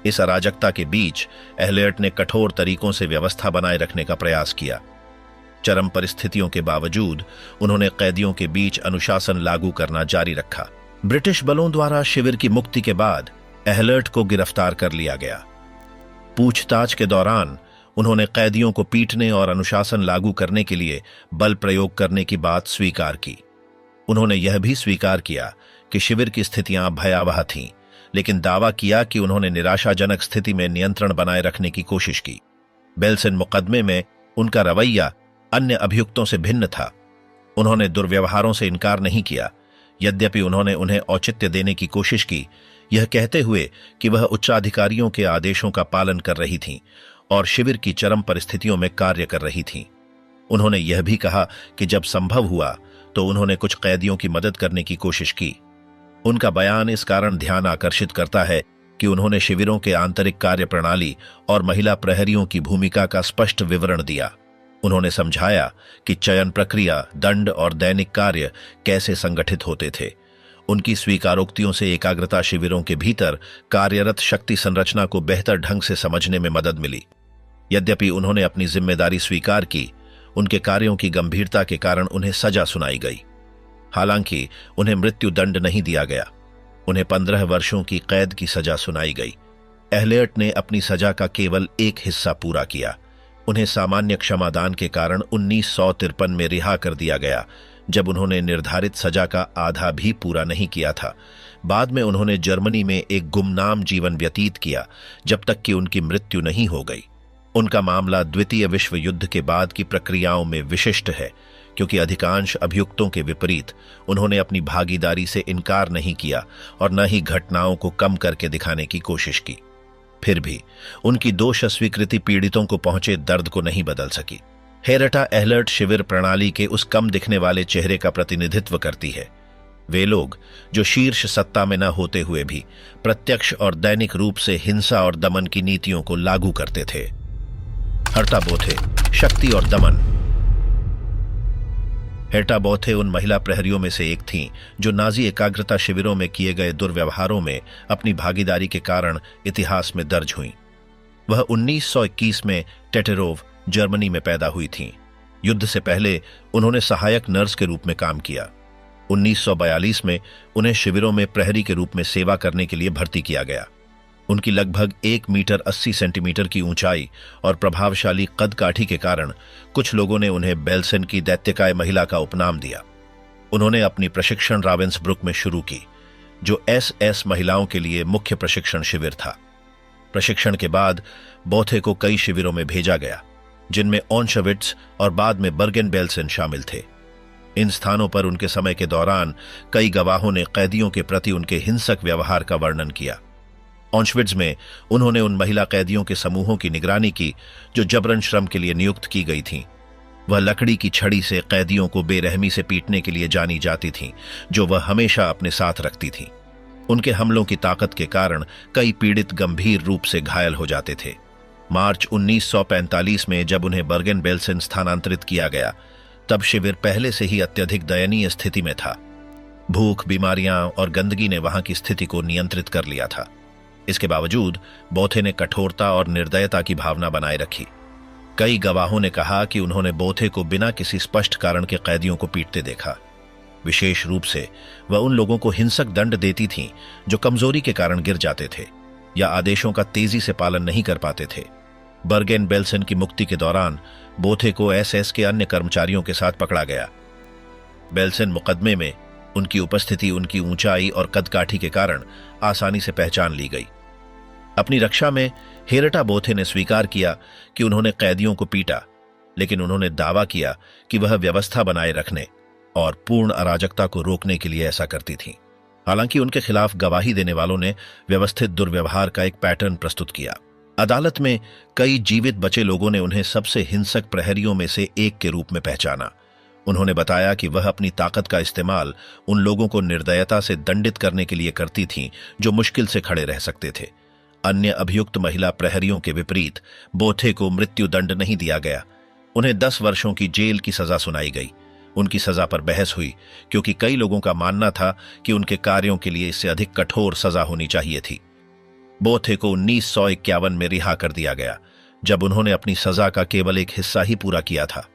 इस अराजकता के बीच एहलियट ने कठोर तरीकों से व्यवस्था बनाए रखने का प्रयास किया। चरम परिस्थितियों के बावजूद उन्होंने कैदियों के बीच अनुशासन लागू करना जारी रखा। ब्रिटिश बलों द्वारा शिविर की मुक्ति के बाद एहलियट को गिरफ्तार कर लिया गया। पूछताछ के दौरान उन्होंने कैदियों को पीटने और अनुशासन लागू करने के लिए बल प्रयोग करने की बात स्वीकार की। उन्होंने यह भी स्वीकार किया कि शिविर की स्थितियां भयावह थीं, लेकिन दावा किया कि उन्होंने निराशाजनक स्थिति में नियंत्रण बनाए रखने की कोशिश की। बेल्सेन मुकदमे में उनका रवैया अन्य अभियुक्तों से भिन्न था। उन्होंने दुर्व्यवहारों से इनकार नहीं किया, यद्यपि उन्होंने उन्हें औचित्य देने की कोशिश की, यह कहते हुए कि वह उच्चाधिकारियों के आदेशों का पालन कर रही थीं और शिविर की चरम परिस्थितियों में कार्य कर रही थीं। उन्होंने यह भी कहा कि जब संभव हुआ तो उन्होंने कुछ कैदियों की मदद करने की कोशिश की। उनका बयान इस कारण ध्यान आकर्षित करता है कि उन्होंने शिविरों के आंतरिक कार्य प्रणाली और महिला प्रहरियों की भूमिका का स्पष्ट विवरण दिया। उन्होंने समझाया कि चयन प्रक्रिया, दंड और दैनिक कार्य कैसे संगठित होते थे। उनकी स्वीकारोक्तियों से एकाग्रता शिविरों के भीतर कार्यरत शक्ति संरचना को बेहतर ढंग से समझने में मदद मिली। यद्यपि उन्होंने अपनी जिम्मेदारी स्वीकार की, उनके कार्यों की गंभीरता के कारण उन्हें सजा सुनाई गई। हालांकि उन्हें मृत्यु दंड नहीं दिया गया, उन्हें 15 वर्षों की कैद की सजा सुनाई गई। एहलियट ने अपनी सजा का केवल एक हिस्सा पूरा किया। उन्हें सामान्य क्षमादान के कारण 1953 में रिहा कर दिया गया, जब उन्होंने निर्धारित सजा का आधा भी पूरा नहीं किया था। बाद में उन्होंने जर्मनी में एक गुमनाम जीवन व्यतीत किया, जब तक कि उनकी मृत्यु नहीं हो गई। उनका मामला द्वितीय विश्व युद्ध के बाद की प्रक्रियाओं में विशिष्ट है, क्योंकि अधिकांश अभियुक्तों के विपरीत उन्होंने अपनी भागीदारी से इनकार नहीं किया और न ही घटनाओं को कम करके दिखाने की कोशिश की। फिर भी उनकी दोष स्वीकृति पीड़ितों को पहुंचे दर्द को नहीं बदल सकी। हेरेटा एहलियट शिविर प्रणाली के उस कम दिखने वाले चेहरे का प्रतिनिधित्व करती है। वे लोग जो शीर्ष सत्ता में न होते हुए भी प्रत्यक्ष और दैनिक रूप से हिंसा और दमन की नीतियों को लागू करते थे। हर्टा बोथे, शक्ति और दमन। हेर्टा बोथे उन महिला प्रहरियों में से एक थीं जो नाजी एकाग्रता शिविरों में किए गए दुर्व्यवहारों में अपनी भागीदारी के कारण इतिहास में दर्ज हुईं। वह 1921 में टेटेरोव, जर्मनी में पैदा हुई थीं। युद्ध से पहले उन्होंने सहायक नर्स के रूप में काम किया। 1942 में उन्हें शिविरों में प्रहरी के रूप में सेवा करने के लिए भर्ती किया गया। उनकी लगभग 1 मीटर 80 सेंटीमीटर की ऊंचाई और प्रभावशाली कदकाठी के कारण कुछ लोगों ने उन्हें बेल्सेन की दैत्यकाय महिला का उपनाम दिया। उन्होंने अपनी प्रशिक्षण रावेंसब्रुक में शुरू की, जो एसएस महिलाओं के लिए मुख्य प्रशिक्षण शिविर था। प्रशिक्षण के बाद बोथे को कई शिविरों में भेजा गया, जिनमें ऑशविट्ज और बाद में बर्गेन बेल्सेन शामिल थे। इन स्थानों पर उनके समय के दौरान कई गवाहों ने कैदियों के प्रति उनके हिंसक व्यवहार का वर्णन किया। ऑशविट्ज में उन्होंने उन महिला कैदियों के समूहों की निगरानी की जो जबरन श्रम के लिए नियुक्त की गई थीं। वह लकड़ी की छड़ी से कैदियों को बेरहमी से पीटने के लिए जानी जाती थीं, जो वह हमेशा अपने साथ रखती थीं। उनके हमलों की ताकत के कारण कई पीड़ित गंभीर रूप से घायल हो जाते थे। मार्च 1945 में जब उन्हें बर्गेन बेल्सेन स्थानांतरित किया गया, तब शिविर पहले से ही अत्यधिक दयनीय स्थिति में था। भूख, बीमारियां और गंदगी ने वहां की स्थिति को नियंत्रित कर लिया था। इसके बावजूद बोथे ने कठोरता और निर्दयता की भावना बनाए रखी। कई गवाहों ने कहा कि उन्होंने बोथे को बिना किसी स्पष्ट कारण के कैदियों को पीटते देखा। विशेष रूप से वह उन लोगों को हिंसक दंड देती थीं जो कमजोरी के कारण गिर जाते थे या आदेशों का तेजी से पालन नहीं कर पाते थे। बर्गेन बेल्सेन की मुक्ति के दौरान बोथे को एसएस के अन्य कर्मचारियों के साथ पकड़ा गया। बेल्सेन मुकदमे में उनकी उपस्थिति उनकी ऊंचाई और कदकाठी के कारण आसानी से पहचान ली गई। अपनी रक्षा में हेरेटा बोथे ने स्वीकार किया कि उन्होंने कैदियों को पीटा, लेकिन उन्होंने दावा किया कि वह व्यवस्था बनाए रखने और पूर्ण अराजकता को रोकने के लिए ऐसा करती थीं। हालांकि उनके खिलाफ गवाही देने वालों ने व्यवस्थित दुर्व्यवहार का एक पैटर्न प्रस्तुत किया। अदालत में कई जीवित बचे लोगों ने उन्हें सबसे हिंसक प्रहरियों में से एक के रूप में पहचाना। उन्होंने बताया कि वह अपनी ताकत का इस्तेमाल उन लोगों को निर्दयता से दंडित करने के लिए करती थीं जो मुश्किल से खड़े रह सकते थे। अन्य अभियुक्त महिला प्रहरियों के विपरीत बोथे को मृत्यु दंड नहीं दिया गया। उन्हें 10 वर्षों की जेल की सजा सुनाई गई। उनकी सजा पर बहस हुई क्योंकि कई लोगों का मानना था कि उनके कार्यों के लिए इससे अधिक कठोर सजा होनी चाहिए थी। बोथे को 1951 में रिहा कर दिया गया, जब उन्होंने अपनी सजा का केवल एक हिस्सा ही पूरा किया था।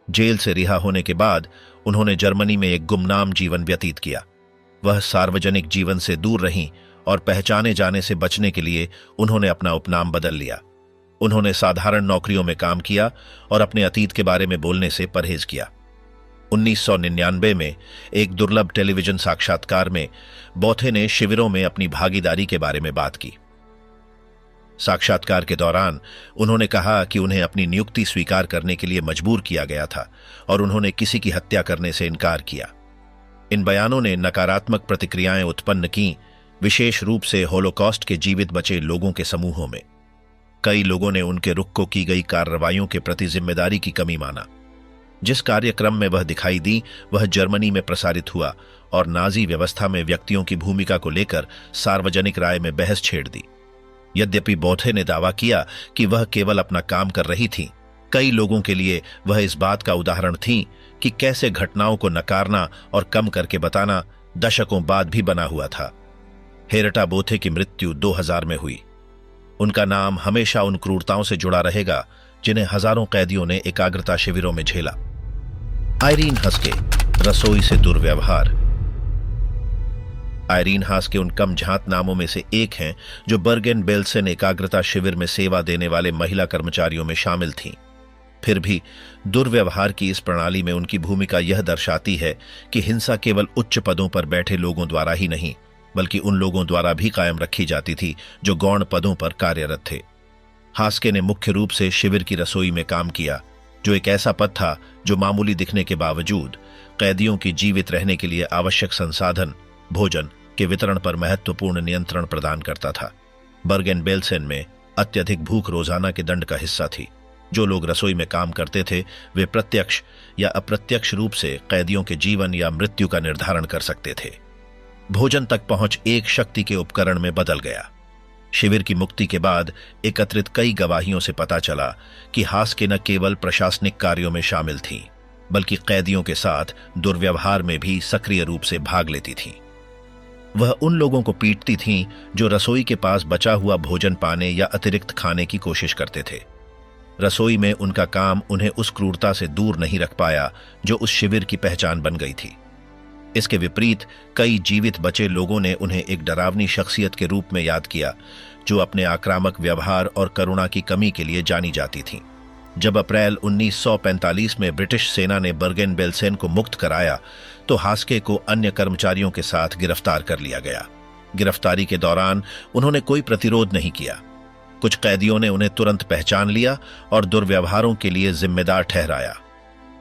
जेल से रिहा होने के बाद उन्होंने जर्मनी में एक गुमनाम जीवन व्यतीत किया। वह सार्वजनिक जीवन से दूर रहीं और पहचाने जाने से बचने के लिए उन्होंने अपना उपनाम बदल लिया। उन्होंने साधारण नौकरियों में काम किया और अपने अतीत के बारे में बोलने से परहेज किया। 1999 में एक दुर्लभ टेलीविजन साक्षात्कार में बोथे ने शिविरों में अपनी भागीदारी के बारे में बात की। साक्षात्कार के दौरान उन्होंने कहा कि उन्हें अपनी नियुक्ति स्वीकार करने के लिए मजबूर किया गया था और उन्होंने किसी की हत्या करने से इनकार किया। इन बयानों ने नकारात्मक प्रतिक्रियाएं उत्पन्न की, विशेष रूप से होलोकॉस्ट के जीवित बचे लोगों के समूहों में। कई लोगों ने उनके रुख को की गई कार्रवाइयों के प्रति जिम्मेदारी की कमी माना। जिस कार्यक्रम में वह दिखाई दी वह जर्मनी में प्रसारित हुआ और नाजी व्यवस्था में व्यक्तियों की भूमिका को लेकर सार्वजनिक राय में बहस छेड़ दी। यद्यपि बोथे ने दावा किया कि वह केवल अपना काम कर रही थीं, कई लोगों के लिए वह इस बात का उदाहरण थीं कि कैसे घटनाओं को नकारना और कम करके बताना दशकों बाद भी बना हुआ था। हेरेटा बोथे की मृत्यु 2000 में हुई। उनका नाम हमेशा उन क्रूरताओं से जुड़ा रहेगा जिन्हें हजारों कैदियों ने एकाग्रता शिविरों में झेला। आयरीन हस्के, रसोई से दुर्व्यवहार। आयरीन हास्के उन कम झांत नामों में से एक हैं जो बर्गेन बेल्सेन एकाग्रता शिविर में सेवा देने वाले महिला कर्मचारियों में शामिल थीं। फिर भी दुर्व्यवहार की इस प्रणाली में उनकी भूमिका यह दर्शाती है कि हिंसा केवल उच्च पदों पर बैठे लोगों द्वारा ही नहीं, बल्कि उन लोगों द्वारा भी कायम रखी जाती थी जो गौण पदों पर कार्यरत थे। हास्के ने मुख्य रूप से शिविर की रसोई में काम किया, जो एक ऐसा पद था जो मामूली दिखने के बावजूद कैदियों की जीवित रहने के लिए आवश्यक संसाधन, भोजन के वितरण पर महत्वपूर्ण नियंत्रण प्रदान करता था। बर्गेन बेल्सेन में अत्यधिक भूख रोजाना के दंड का हिस्सा थी। जो लोग रसोई में काम करते थे वे प्रत्यक्ष या अप्रत्यक्ष रूप से कैदियों के जीवन या मृत्यु का निर्धारण कर सकते थे। भोजन तक पहुंच एक शक्ति के उपकरण में बदल गया। शिविर की मुक्ति के बाद एकत्रित कई गवाहियों से पता चला कि हास्के न केवल प्रशासनिक कार्यों में शामिल थीं, बल्कि कैदियों के साथ दुर्व्यवहार में भी सक्रिय रूप से भाग लेती थीं। वह उन लोगों को पीटती थीं जो रसोई के पास बचा हुआ भोजन पाने या अतिरिक्त खाने की कोशिश करते थे। रसोई में उनका काम उन्हें उस क्रूरता से दूर नहीं रख पाया जो उस शिविर की पहचान बन गई थी। इसके विपरीत कई जीवित बचे लोगों ने उन्हें एक डरावनी शख्सियत के रूप में याद किया, जो अपने आक्रामक व्यवहार और करुणा की कमी के लिए जानी जाती थीं। जब अप्रैल 1945 में ब्रिटिश सेना ने बर्गेन बेल्सेन को मुक्त कराया तो हास्के को अन्य कर्मचारियों के साथ गिरफ्तार कर लिया गया। गिरफ्तारी के दौरान उन्होंने कोई प्रतिरोध नहीं किया। कुछ कैदियों ने उन्हें तुरंत पहचान लिया और दुर्व्यवहारों के लिए जिम्मेदार ठहराया।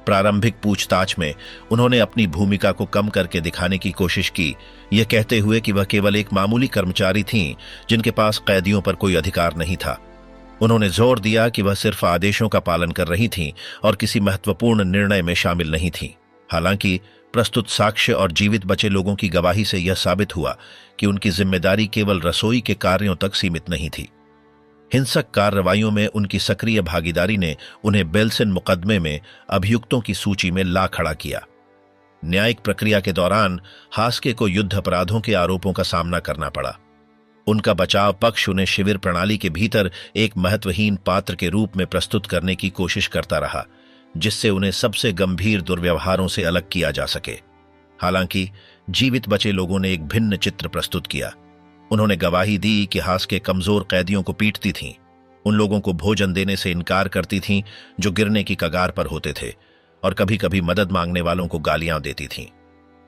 प्रारंभिक पूछताछ में उन्होंने अपनी भूमिका को कम करके दिखाने की कोशिश की, यह कहते हुए कि वह केवल एक मामूली कर्मचारी थीं जिनके पास कैदियों पर कोई अधिकार नहीं था। उन्होंने जोर दिया कि वह सिर्फ आदेशों का पालन कर रही थीं और किसी महत्वपूर्ण निर्णय में शामिल नहीं थीं। हालांकि प्रस्तुत साक्ष्य और जीवित बचे लोगों की गवाही से यह साबित हुआ कि उनकी जिम्मेदारी केवल रसोई के कार्यों तक सीमित नहीं थी। हिंसक कार्रवाइयों में उनकी सक्रिय भागीदारी ने उन्हें बेल्सेन मुकदमे में अभियुक्तों की सूची में ला खड़ा किया। न्यायिक प्रक्रिया के दौरान हास्के को युद्ध अपराधों के आरोपों का सामना करना पड़ा। उनका बचाव पक्ष उन्हें शिविर प्रणाली के भीतर एक महत्वहीन पात्र के रूप में प्रस्तुत करने की कोशिश करता रहा, जिससे उन्हें सबसे गंभीर दुर्व्यवहारों से अलग किया जा सके। हालांकि जीवित बचे लोगों ने एक भिन्न चित्र प्रस्तुत किया। उन्होंने गवाही दी कि हास्के कमजोर कैदियों को पीटती थीं, उन लोगों को भोजन देने से इनकार करती थीं जो गिरने की कगार पर होते थे, और कभी कभी मदद मांगने वालों को गालियां देती थीं।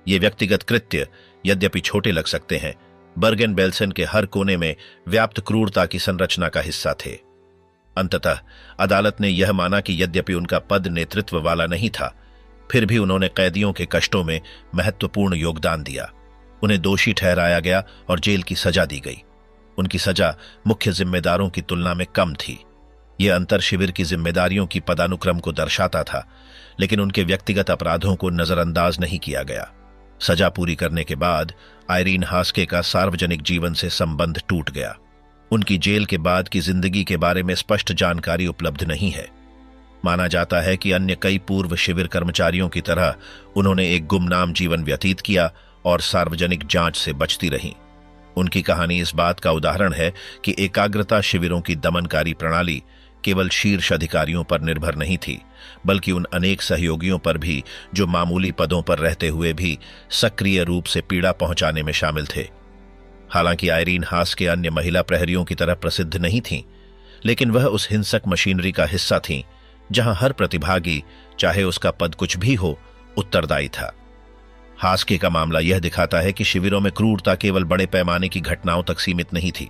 ये व्यक्तिगत कृत्य यद्यपि छोटे लग सकते हैं, बर्गेन बेल्सेन के हर कोने में व्याप्त क्रूरता की संरचना का हिस्सा थे। अंततः अदालत ने यह माना कि यद्यपि उनका पद नेतृत्व वाला नहीं था, फिर भी उन्होंने कैदियों के कष्टों में महत्वपूर्ण योगदान दिया। उन्हें दोषी ठहराया गया और जेल की सजा दी गई। उनकी सजा मुख्य जिम्मेदारों की तुलना में कम थी। यह अंतर शिविर की जिम्मेदारियों की पदानुक्रम को दर्शाता था, लेकिन उनके व्यक्तिगत अपराधों को नजरअंदाज नहीं किया गया। सजा पूरी करने के बाद आयरीन हास्के का सार्वजनिक जीवन से संबंध टूट गया। उनकी जेल के बाद की जिंदगी के बारे में स्पष्ट जानकारी उपलब्ध नहीं है। माना जाता है कि अन्य कई पूर्व शिविर कर्मचारियों की तरह उन्होंने एक गुमनाम जीवन व्यतीत किया और सार्वजनिक जांच से बचती रहीं। उनकी कहानी इस बात का उदाहरण है कि एकाग्रता शिविरों की दमनकारी प्रणाली केवल शीर्ष अधिकारियों पर निर्भर नहीं थी, बल्कि उन अनेक सहयोगियों पर भी जो मामूली पदों पर रहते हुए भी सक्रिय रूप से पीड़ा पहुंचाने में शामिल थे। हालांकि आयरीन हास्के अन्य महिला प्रहरियों की तरह प्रसिद्ध नहीं थीं, लेकिन वह उस हिंसक मशीनरी का हिस्सा थीं जहां हर प्रतिभागी, चाहे उसका पद कुछ भी हो, उत्तरदायी था। हास्के का मामला यह दिखाता है कि शिविरों में क्रूरता केवल बड़े पैमाने की घटनाओं तक सीमित नहीं थी।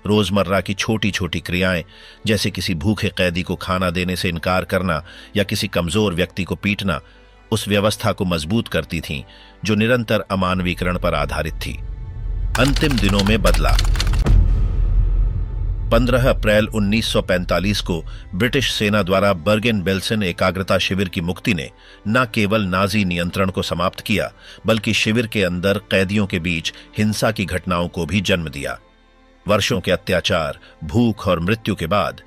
रोजमर्रा की छोटी छोटी क्रियाएं, जैसे किसी भूखे कैदी को खाना देने से इनकार करना या किसी कमजोर व्यक्ति को पीटना, उस व्यवस्था को मजबूत करती थीं जो निरंतर अमानवीकरण पर आधारित थी। अंतिम दिनों में बदला। 15 अप्रैल 1945 को ब्रिटिश सेना द्वारा बर्गेन बेल्सन एकाग्रता शिविर की मुक्ति ने न केवल नाजी नियंत्रण को समाप्त किया, बल्कि शिविर के अंदर कैदियों के बीच हिंसा की घटनाओं को भी जन्म दिया। वर्षों के अत्याचार, भूख और मृत्यु के बाद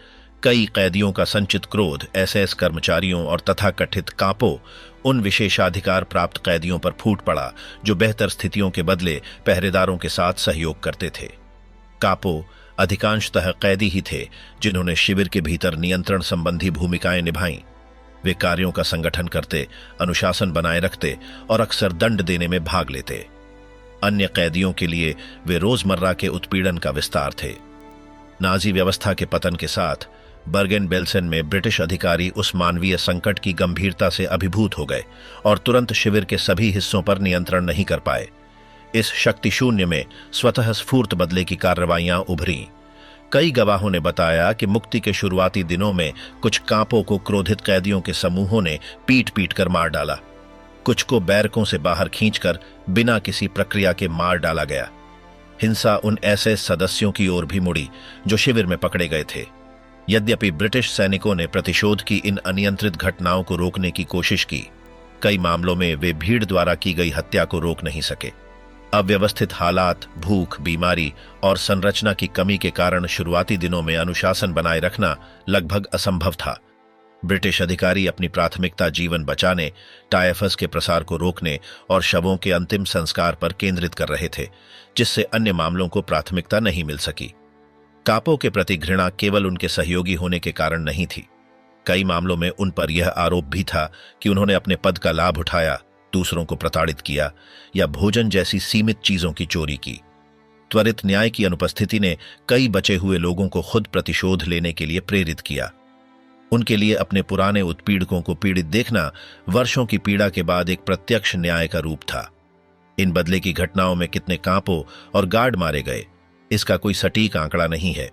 कई कैदियों का संचित क्रोध एसएस कर्मचारियों और तथाकथित कापो, उन विशेषाधिकार प्राप्त कैदियों पर फूट पड़ा जो बेहतर स्थितियों के बदले पहरेदारों के साथ सहयोग करते थे। कापो अधिकांशतः कैदी ही थे जिन्होंने शिविर के भीतर नियंत्रण संबंधी भूमिकाएं निभाईं। वे कार्यों का संगठन करते, अनुशासन बनाए रखते और अक्सर दंड देने में भाग लेते। अन्य कैदियों के लिए वे रोजमर्रा के उत्पीड़न का विस्तार थे। नाजी व्यवस्था के पतन के साथ बर्गेन बेल्सन में ब्रिटिश अधिकारी उस मानवीय संकट की गंभीरता से अभिभूत हो गए और तुरंत शिविर के सभी हिस्सों पर नियंत्रण नहीं कर पाए। इस शक्ति शून्य में स्वतः स्फूर्त बदले की कार्रवाइयां उभरी। कई गवाहों ने बताया कि मुक्ति के शुरुआती दिनों में कुछ कांपों को क्रोधित कैदियों के समूहों ने पीट पीट कर मार डाला। कुछ को बैरकों से बाहर खींचकर बिना किसी प्रक्रिया के मार डाला गया। हिंसा उन ऐसे सदस्यों की ओर भी मुड़ी जो शिविर में पकड़े गए थे। यद्यपि ब्रिटिश सैनिकों ने प्रतिशोध की इन अनियंत्रित घटनाओं को रोकने की कोशिश की, कई मामलों में वे भीड़ द्वारा की गई हत्या को रोक नहीं सके। अव्यवस्थित हालात, भूख, बीमारी और संरचना की कमी के कारण शुरुआती दिनों में अनुशासन बनाए रखना लगभग असंभव था। ब्रिटिश अधिकारी अपनी प्राथमिकता जीवन बचाने, टाइफस के प्रसार को रोकने और शवों के अंतिम संस्कार पर केंद्रित कर रहे थे, जिससे अन्य मामलों को प्राथमिकता नहीं मिल सकी। कापो के प्रति घृणा केवल उनके सहयोगी होने के कारण नहीं थी। कई मामलों में उन पर यह आरोप भी था कि उन्होंने अपने पद का लाभ उठाया, दूसरों को प्रताड़ित किया या भोजन जैसी सीमित चीजों की चोरी की। त्वरित न्याय की अनुपस्थिति ने कई बचे हुए लोगों को खुद प्रतिशोध लेने के लिए प्रेरित किया। उनके लिए अपने पुराने उत्पीड़कों को पीड़ित देखना वर्षों की पीड़ा के बाद एक प्रत्यक्ष न्याय का रूप था। इन बदले की घटनाओं में कितने कांपो और गार्ड मारे गए, इसका कोई सटीक आंकड़ा नहीं है।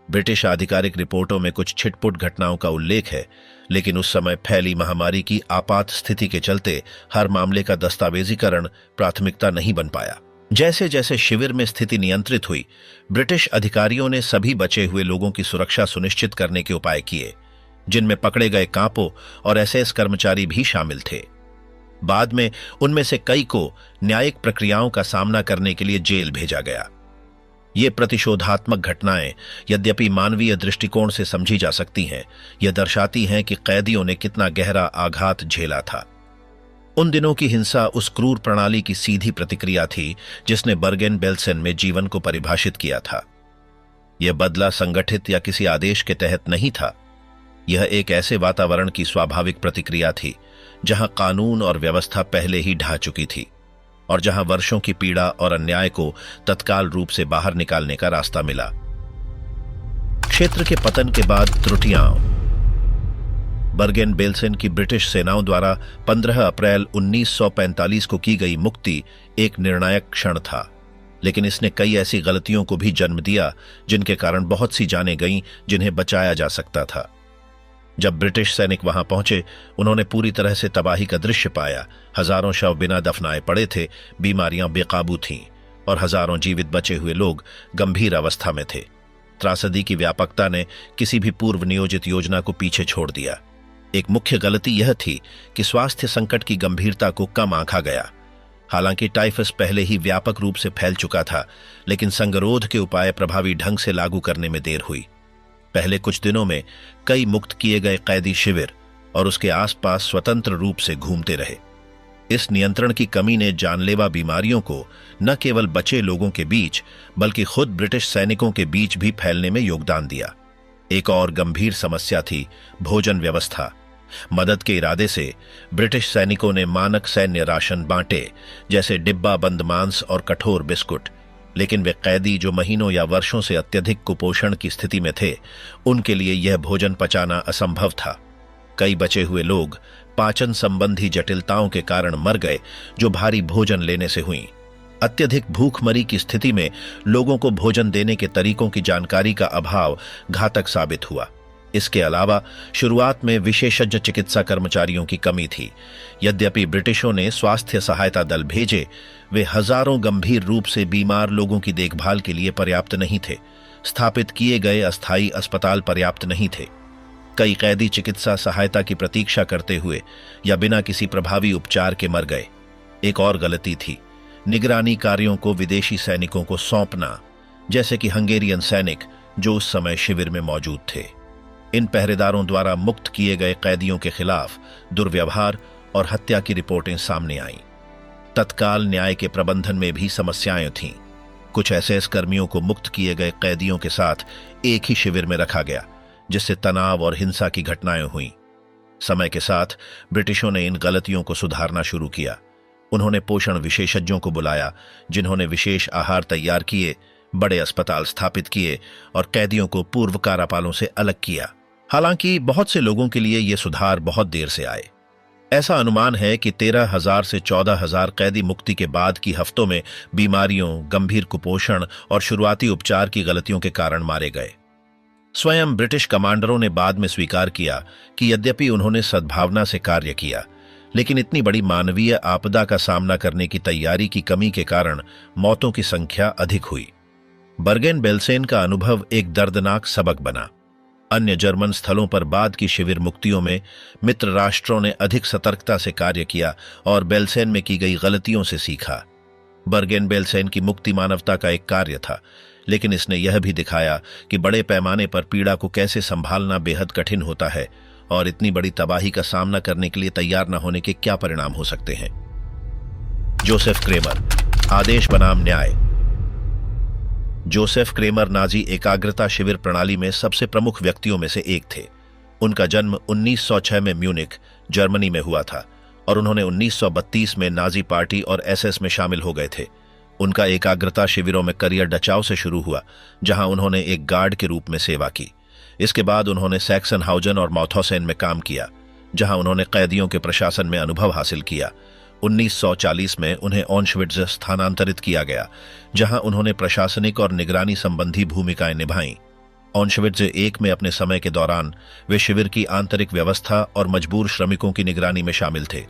ब्रिटिश आधिकारिक रिपोर्टों में कुछ छिटपुट घटनाओं का उल्लेख है, लेकिन उस समय फैली महामारी की आपात स्थिति के चलते हर मामले का दस्तावेजीकरण प्राथमिकता नहीं बन पाया। जैसे जैसे शिविर में स्थिति नियंत्रित हुई, ब्रिटिश अधिकारियों ने सभी बचे हुए लोगों की सुरक्षा सुनिश्चित करने के उपाय किए, जिनमें पकड़े गए कांपो और एसएस कर्मचारी भी शामिल थे। बाद में उनमें से कई को न्यायिक प्रक्रियाओं का सामना करने के लिए जेल भेजा गया। ये प्रतिशोधात्मक घटनाएं यद्यपि मानवीय दृष्टिकोण से समझी जा सकती हैं, यह दर्शाती हैं कि कैदियों ने कितना गहरा आघात झेला था। उन दिनों की हिंसा उस क्रूर प्रणाली की सीधी प्रतिक्रिया थी जिसने बर्गेन बेल्सन में जीवन को परिभाषित किया था। यह बदला संगठित या किसी आदेश के तहत नहीं था। यह एक ऐसे वातावरण की स्वाभाविक प्रतिक्रिया थी जहां कानून और व्यवस्था पहले ही ढह चुकी थी और जहां वर्षों की पीड़ा और अन्याय को तत्काल रूप से बाहर निकालने का रास्ता मिला। क्षेत्र के पतन के बाद त्रुटियां। बर्गेन बेल्सन की ब्रिटिश सेनाओं द्वारा 15 अप्रैल 1945 को की गई मुक्ति एक निर्णायक क्षण था, लेकिन इसने कई ऐसी गलतियों को भी जन्म दिया जिनके कारण बहुत सी जानें गईं जिन्हें बचाया जा सकता था। जब ब्रिटिश सैनिक वहां पहुंचे, उन्होंने पूरी तरह से तबाही का दृश्य पाया। हजारों शव बिना दफनाए पड़े थे, बीमारियां बेकाबू थीं और हजारों जीवित बचे हुए लोग गंभीर अवस्था में थे। त्रासदी की व्यापकता ने किसी भी पूर्व नियोजित योजना को पीछे छोड़ दिया। एक मुख्य गलती यह थी कि स्वास्थ्य संकट की गंभीरता को कम आंका गया। हालांकि टाइफस पहले ही व्यापक रूप से फैल चुका था, लेकिन संगरोध के उपाय प्रभावी ढंग से लागू करने में देर हुई। पहले कुछ दिनों में कई मुक्त किए गए कैदी शिविर और उसके आसपास स्वतंत्र रूप से घूमते रहे। इस नियंत्रण की कमी ने जानलेवा बीमारियों को न केवल बचे लोगों के बीच बल्कि खुद ब्रिटिश सैनिकों के बीच भी फैलने में योगदान दिया। एक और गंभीर समस्या थी भोजन व्यवस्था। मदद के इरादे से ब्रिटिश सैनिकों ने मानक सैन्य राशन बांटे, जैसे डिब्बा बंद मांस और कठोर बिस्कुट, लेकिन वे कैदी जो महीनों या वर्षों से अत्यधिक कुपोषण की स्थिति में थे, उनके लिए यह भोजन पचाना असंभव था। कई बचे हुए लोग पाचन संबंधी जटिलताओं के कारण मर गए, जो भारी भोजन लेने से हुई। अत्यधिक भूखमरी की स्थिति में लोगों को भोजन देने के तरीकों की जानकारी का अभाव घातक साबित हुआ। इसके अलावा शुरुआत में विशेषज्ञ चिकित्सा कर्मचारियों की कमी थी। यद्यपि ब्रिटिशों ने स्वास्थ्य सहायता दल भेजे, वे हजारों गंभीर रूप से बीमार लोगों की देखभाल के लिए पर्याप्त नहीं थे। स्थापित किए गए अस्थायी अस्पताल पर्याप्त नहीं थे। कई कैदी चिकित्सा सहायता की प्रतीक्षा करते हुए या बिना किसी प्रभावी उपचार के मर गए। एक और गलती थी निगरानी कार्यों को विदेशी सैनिकों को सौंपना, जैसे कि हंगेरियन सैनिक जो उस समय शिविर में मौजूद थे। इन पहरेदारों द्वारा मुक्त किए गए कैदियों के खिलाफ दुर्व्यवहार और हत्या की रिपोर्टें सामने आईं। तत्काल न्याय के प्रबंधन में भी समस्याएं थीं। कुछ एसएस कर्मियों को मुक्त किए गए कैदियों के साथ एक ही शिविर में रखा गया, जिससे तनाव और हिंसा की घटनाएं हुईं। समय के साथ ब्रिटिशों ने इन गलतियों को सुधारना शुरू किया। उन्होंने पोषण विशेषज्ञों को बुलाया, जिन्होंने विशेष आहार तैयार किए, बड़े अस्पताल स्थापित किए और कैदियों को पूर्व कारापालों से अलग किया। हालांकि बहुत से लोगों के लिए ये सुधार बहुत देर से आए। ऐसा अनुमान है कि 13,000 से 14,000 कैदी मुक्ति के बाद की हफ्तों में बीमारियों, गंभीर कुपोषण और शुरुआती उपचार की गलतियों के कारण मारे गए। स्वयं ब्रिटिश कमांडरों ने बाद में स्वीकार किया कि यद्यपि उन्होंने सद्भावना से कार्य किया, लेकिन इतनी बड़ी मानवीय आपदा का सामना करने की तैयारी की कमी के कारण मौतों की संख्या अधिक हुई। बर्गेन बेल्सेन का अनुभव एक दर्दनाक सबक बना। अन्य जर्मन स्थलों पर बाद की शिविर मुक्तियों में मित्र राष्ट्रों ने अधिक सतर्कता से कार्य किया और बेल्सेन में की गई गलतियों से सीखा। बर्गेन बेल्सेन की मुक्ति मानवता का एक कार्य था, लेकिन इसने यह भी दिखाया कि बड़े पैमाने पर पीड़ा को कैसे संभालना बेहद कठिन होता है और इतनी बड़ी तबाही का सामना करने के लिए तैयार न होने के क्या परिणाम हो सकते हैं। जोसेफ क्रेमर, आदेश बनाम न्याय। जोसेफ क्रेमर नाजी एकाग्रता शिविर प्रणाली में सबसे प्रमुख व्यक्तियों में से एक थे। उनका जन्म 1906 में म्यूनिख, जर्मनी में हुआ था और उन्होंने 1932 में नाजी पार्टी और एसएस में शामिल हो गए थे। उनका एकाग्रता शिविरों में करियर डचाउ से शुरू हुआ, जहां उन्होंने एक गार्ड के रूप में सेवा की। इसके बाद उन्होंने सैक्सन-हाउजन और माउथहौसेन में काम किया, जहां उन्होंने कैदियों के प्रशासन में अनुभव हासिल किया। 1940 में उन्हें ऑश्विट्ज़ स्थानांतरित किया गया, जहां उन्होंने प्रशासनिक और निगरानी संबंधी भूमिकाएं निभाईं। ऑश्विट्ज़ 1 में अपने समय के दौरान वे शिविर की आंतरिक व्यवस्था और मजबूर श्रमिकों की निगरानी में शामिल थे।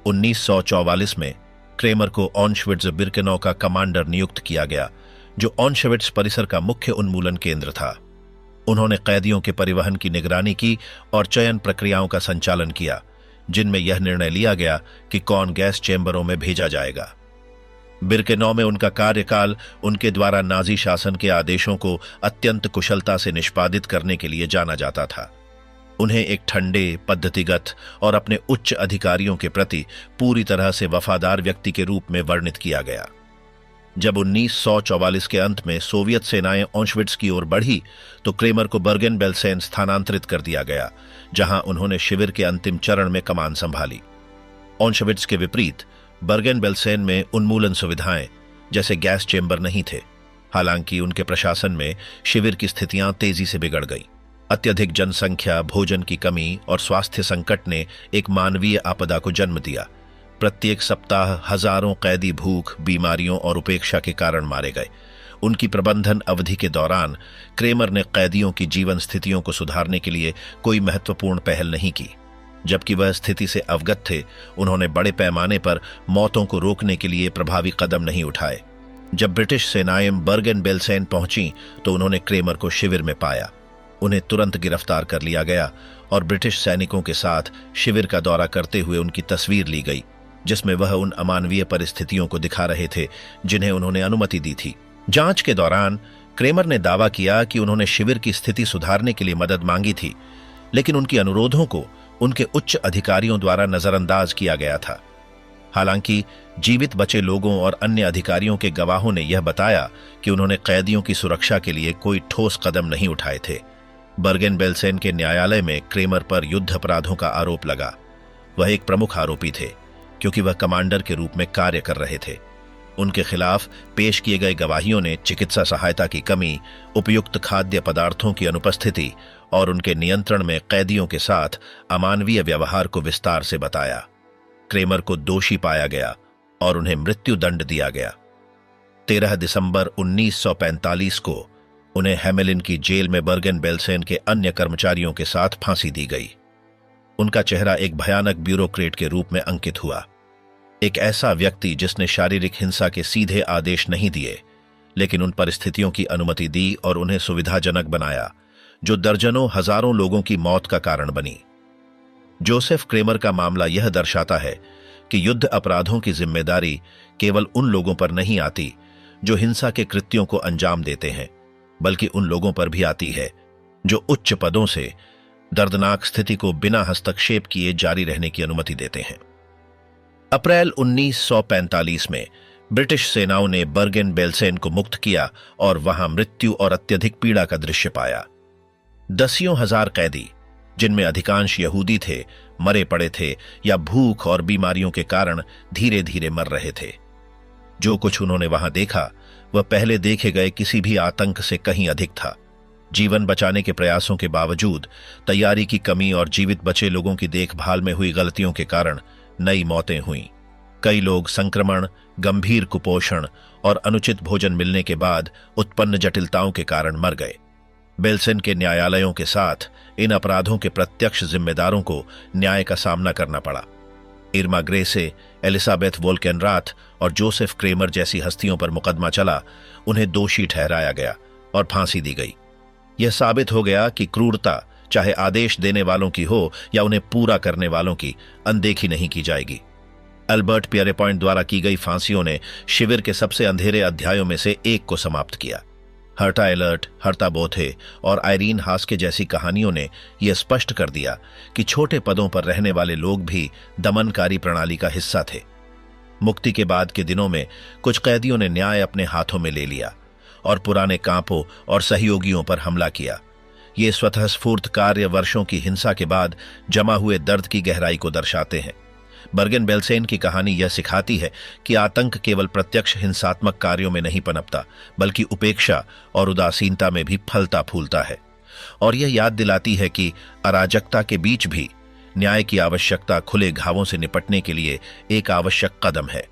1944 में क्रेमर को ऑश्विट्ज़ बिर्केनौ का कमांडर नियुक्त किया गया, जो ऑश्विट्ज़ परिसर का मुख्य उन्मूलन केंद्र था। उन्होंने कैदियों के परिवहन की निगरानी की और चयन प्रक्रियाओं का संचालन किया, जिनमें यह निर्णय लिया गया कि कौन गैस चैम्बरों में भेजा जाएगा। बिर्केनौ में उनका कार्यकाल उनके द्वारा नाजी शासन के आदेशों को अत्यंत कुशलता से निष्पादित करने के लिए जाना जाता था। उन्हें एक ठंडे, पद्धतिगत और अपने उच्च अधिकारियों के प्रति पूरी तरह से वफादार व्यक्ति के रूप में वर्णित किया गया। जब 1944 के अंत में सोवियत सेनाएं ऑश्विट्ज़ की ओर बढ़ी, तो क्रेमर को बर्गेन बेल्सेन स्थानांतरित कर दिया गया, जहां उन्होंने शिविर के अंतिम चरण में कमान संभाली। ऑश्विट्ज़ के विपरीत बर्गेन बेल्सेन में उन्मूलन सुविधाएं जैसे गैस चेंबर नहीं थे। हालांकि उनके प्रशासन में शिविर की स्थितियां तेजी से बिगड़ गईं। अत्यधिक जनसंख्या, भोजन की कमी और स्वास्थ्य संकट ने एक मानवीय आपदा को जन्म दिया। प्रत्येक सप्ताह हजारों कैदी भूख, बीमारियों और उपेक्षा के कारण मारे गए। उनकी प्रबंधन अवधि के दौरान क्रेमर ने कैदियों की जीवन स्थितियों को सुधारने के लिए कोई महत्वपूर्ण पहल नहीं की। जबकि वह स्थिति से अवगत थे, उन्होंने बड़े पैमाने पर मौतों को रोकने के लिए प्रभावी कदम नहीं उठाए। जब ब्रिटिश सेनाएं बर्गन बेल्सेन पहुंची तो उन्होंने क्रेमर को शिविर में पाया। उन्हें तुरंत गिरफ्तार कर लिया गया और ब्रिटिश सैनिकों के साथ शिविर का दौरा करते हुए उनकी तस्वीर ली गई, जिसमें वह उन अमानवीय परिस्थितियों को दिखा रहे थे जिन्हें उन्होंने अनुमति दी थी। जांच के दौरान क्रेमर ने दावा किया कि उन्होंने शिविर की स्थिति सुधारने के लिए मदद मांगी थी, लेकिन उनकी अनुरोधों को उनके उच्च अधिकारियों द्वारा नजरअंदाज किया गया था। हालांकि जीवित बचे लोगों और अन्य अधिकारियों के गवाहों ने यह बताया कि उन्होंने कैदियों की सुरक्षा के लिए कोई ठोस कदम नहीं उठाए थे। बर्गन बेल्सेन के न्यायालय में क्रेमर पर युद्ध अपराधों का आरोप लगा। वह एक प्रमुख आरोपी थे क्योंकि वह कमांडर के रूप में कार्य कर रहे थे। उनके खिलाफ पेश किए गए गवाहियों ने चिकित्सा सहायता की कमी, उपयुक्त खाद्य पदार्थों की अनुपस्थिति और उनके नियंत्रण में कैदियों के साथ अमानवीय व्यवहार को विस्तार से बताया। क्रेमर को दोषी पाया गया और उन्हें मृत्यु दंड दिया गया। 13 दिसंबर 1945 को उन्हें हैमेलिन की जेल में बर्गन बेल्सेन के अन्य कर्मचारियों के साथ फांसी दी गई। उनका चेहरा एक भयानक ब्यूरोक्रेट के रूप में अंकित हुआ, एक ऐसा व्यक्ति जिसने शारीरिक हिंसा के सीधे आदेश नहीं दिए, लेकिन उन परिस्थितियों की अनुमति दी और उन्हें सुविधाजनक बनाया जो दर्जनों हजारों लोगों की मौत का कारण बनी। जोसेफ क्रेमर का मामला यह दर्शाता है कि युद्ध अपराधों की जिम्मेदारी केवल उन लोगों पर नहीं आती जो हिंसा के कृत्यों को अंजाम देते हैं, बल्कि उन लोगों पर भी आती है जो उच्च पदों से दर्दनाक स्थिति को बिना हस्तक्षेप किए जारी रहने की अनुमति देते हैं। अप्रैल 1945 में ब्रिटिश सेनाओं ने बर्गन बेल्सेन को मुक्त किया और वहां मृत्यु और अत्यधिक पीड़ा का दृश्य पाया। दसियों हजार कैदी, जिनमें अधिकांश यहूदी थे, मरे पड़े थे या भूख और बीमारियों के कारण धीरे धीरे मर रहे थे। जो कुछ उन्होंने वहां देखा वह पहले देखे गए किसी भी आतंक से कहीं अधिक था। जीवन बचाने के प्रयासों के बावजूद तैयारी की कमी और जीवित बचे लोगों की देखभाल में हुई गलतियों के कारण नई मौतें हुईं। कई लोग संक्रमण, गंभीर कुपोषण और अनुचित भोजन मिलने के बाद उत्पन्न जटिलताओं के कारण मर गए। बेल्सेन के न्यायालयों के साथ इन अपराधों के प्रत्यक्ष जिम्मेदारों को न्याय का सामना करना पड़ा। इर्मा ग्रेसे, एलिजाबेथ वोल्केनराथ और जोसेफ क्रेमर जैसी हस्तियों पर मुकदमा चला, उन्हें दोषी ठहराया गया और फांसी दी गई। यह साबित हो गया कि क्रूरता चाहे आदेश देने वालों की हो या उन्हें पूरा करने वालों की, अनदेखी नहीं की जाएगी। अल्बर्ट पियरेपॉइंट द्वारा की गई फांसियों ने शिविर के सबसे अंधेरे अध्यायों में से एक को समाप्त किया। हर्टा एलर्ट, हर्ता बोथे और आयरीन हास्के जैसी कहानियों ने यह स्पष्ट कर दिया कि छोटे पदों पर रहने वाले लोग भी दमनकारी प्रणाली का हिस्सा थे। मुक्ति के बाद के दिनों में कुछ कैदियों ने न्याय अपने हाथों में ले लिया और पुराने कांपों और सहयोगियों पर हमला किया। ये स्वतःस्फूर्त कार्य वर्षों की हिंसा के बाद जमा हुए दर्द की गहराई को दर्शाते हैं। बर्गन बेल्सेन की कहानी यह सिखाती है कि आतंक केवल प्रत्यक्ष हिंसात्मक कार्यों में नहीं पनपता, बल्कि उपेक्षा और उदासीनता में भी फलता फूलता है। और यह याद दिलाती है कि अराजकता के बीच भी न्याय की आवश्यकता खुले घावों से निपटने के लिए एक आवश्यक कदम है।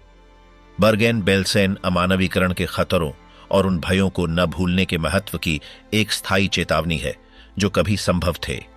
बर्गन बेल्सेन अमानवीकरण के खतरों और उन भयों को न भूलने के महत्व की एक स्थायी चेतावनी है जो कभी संभव थे।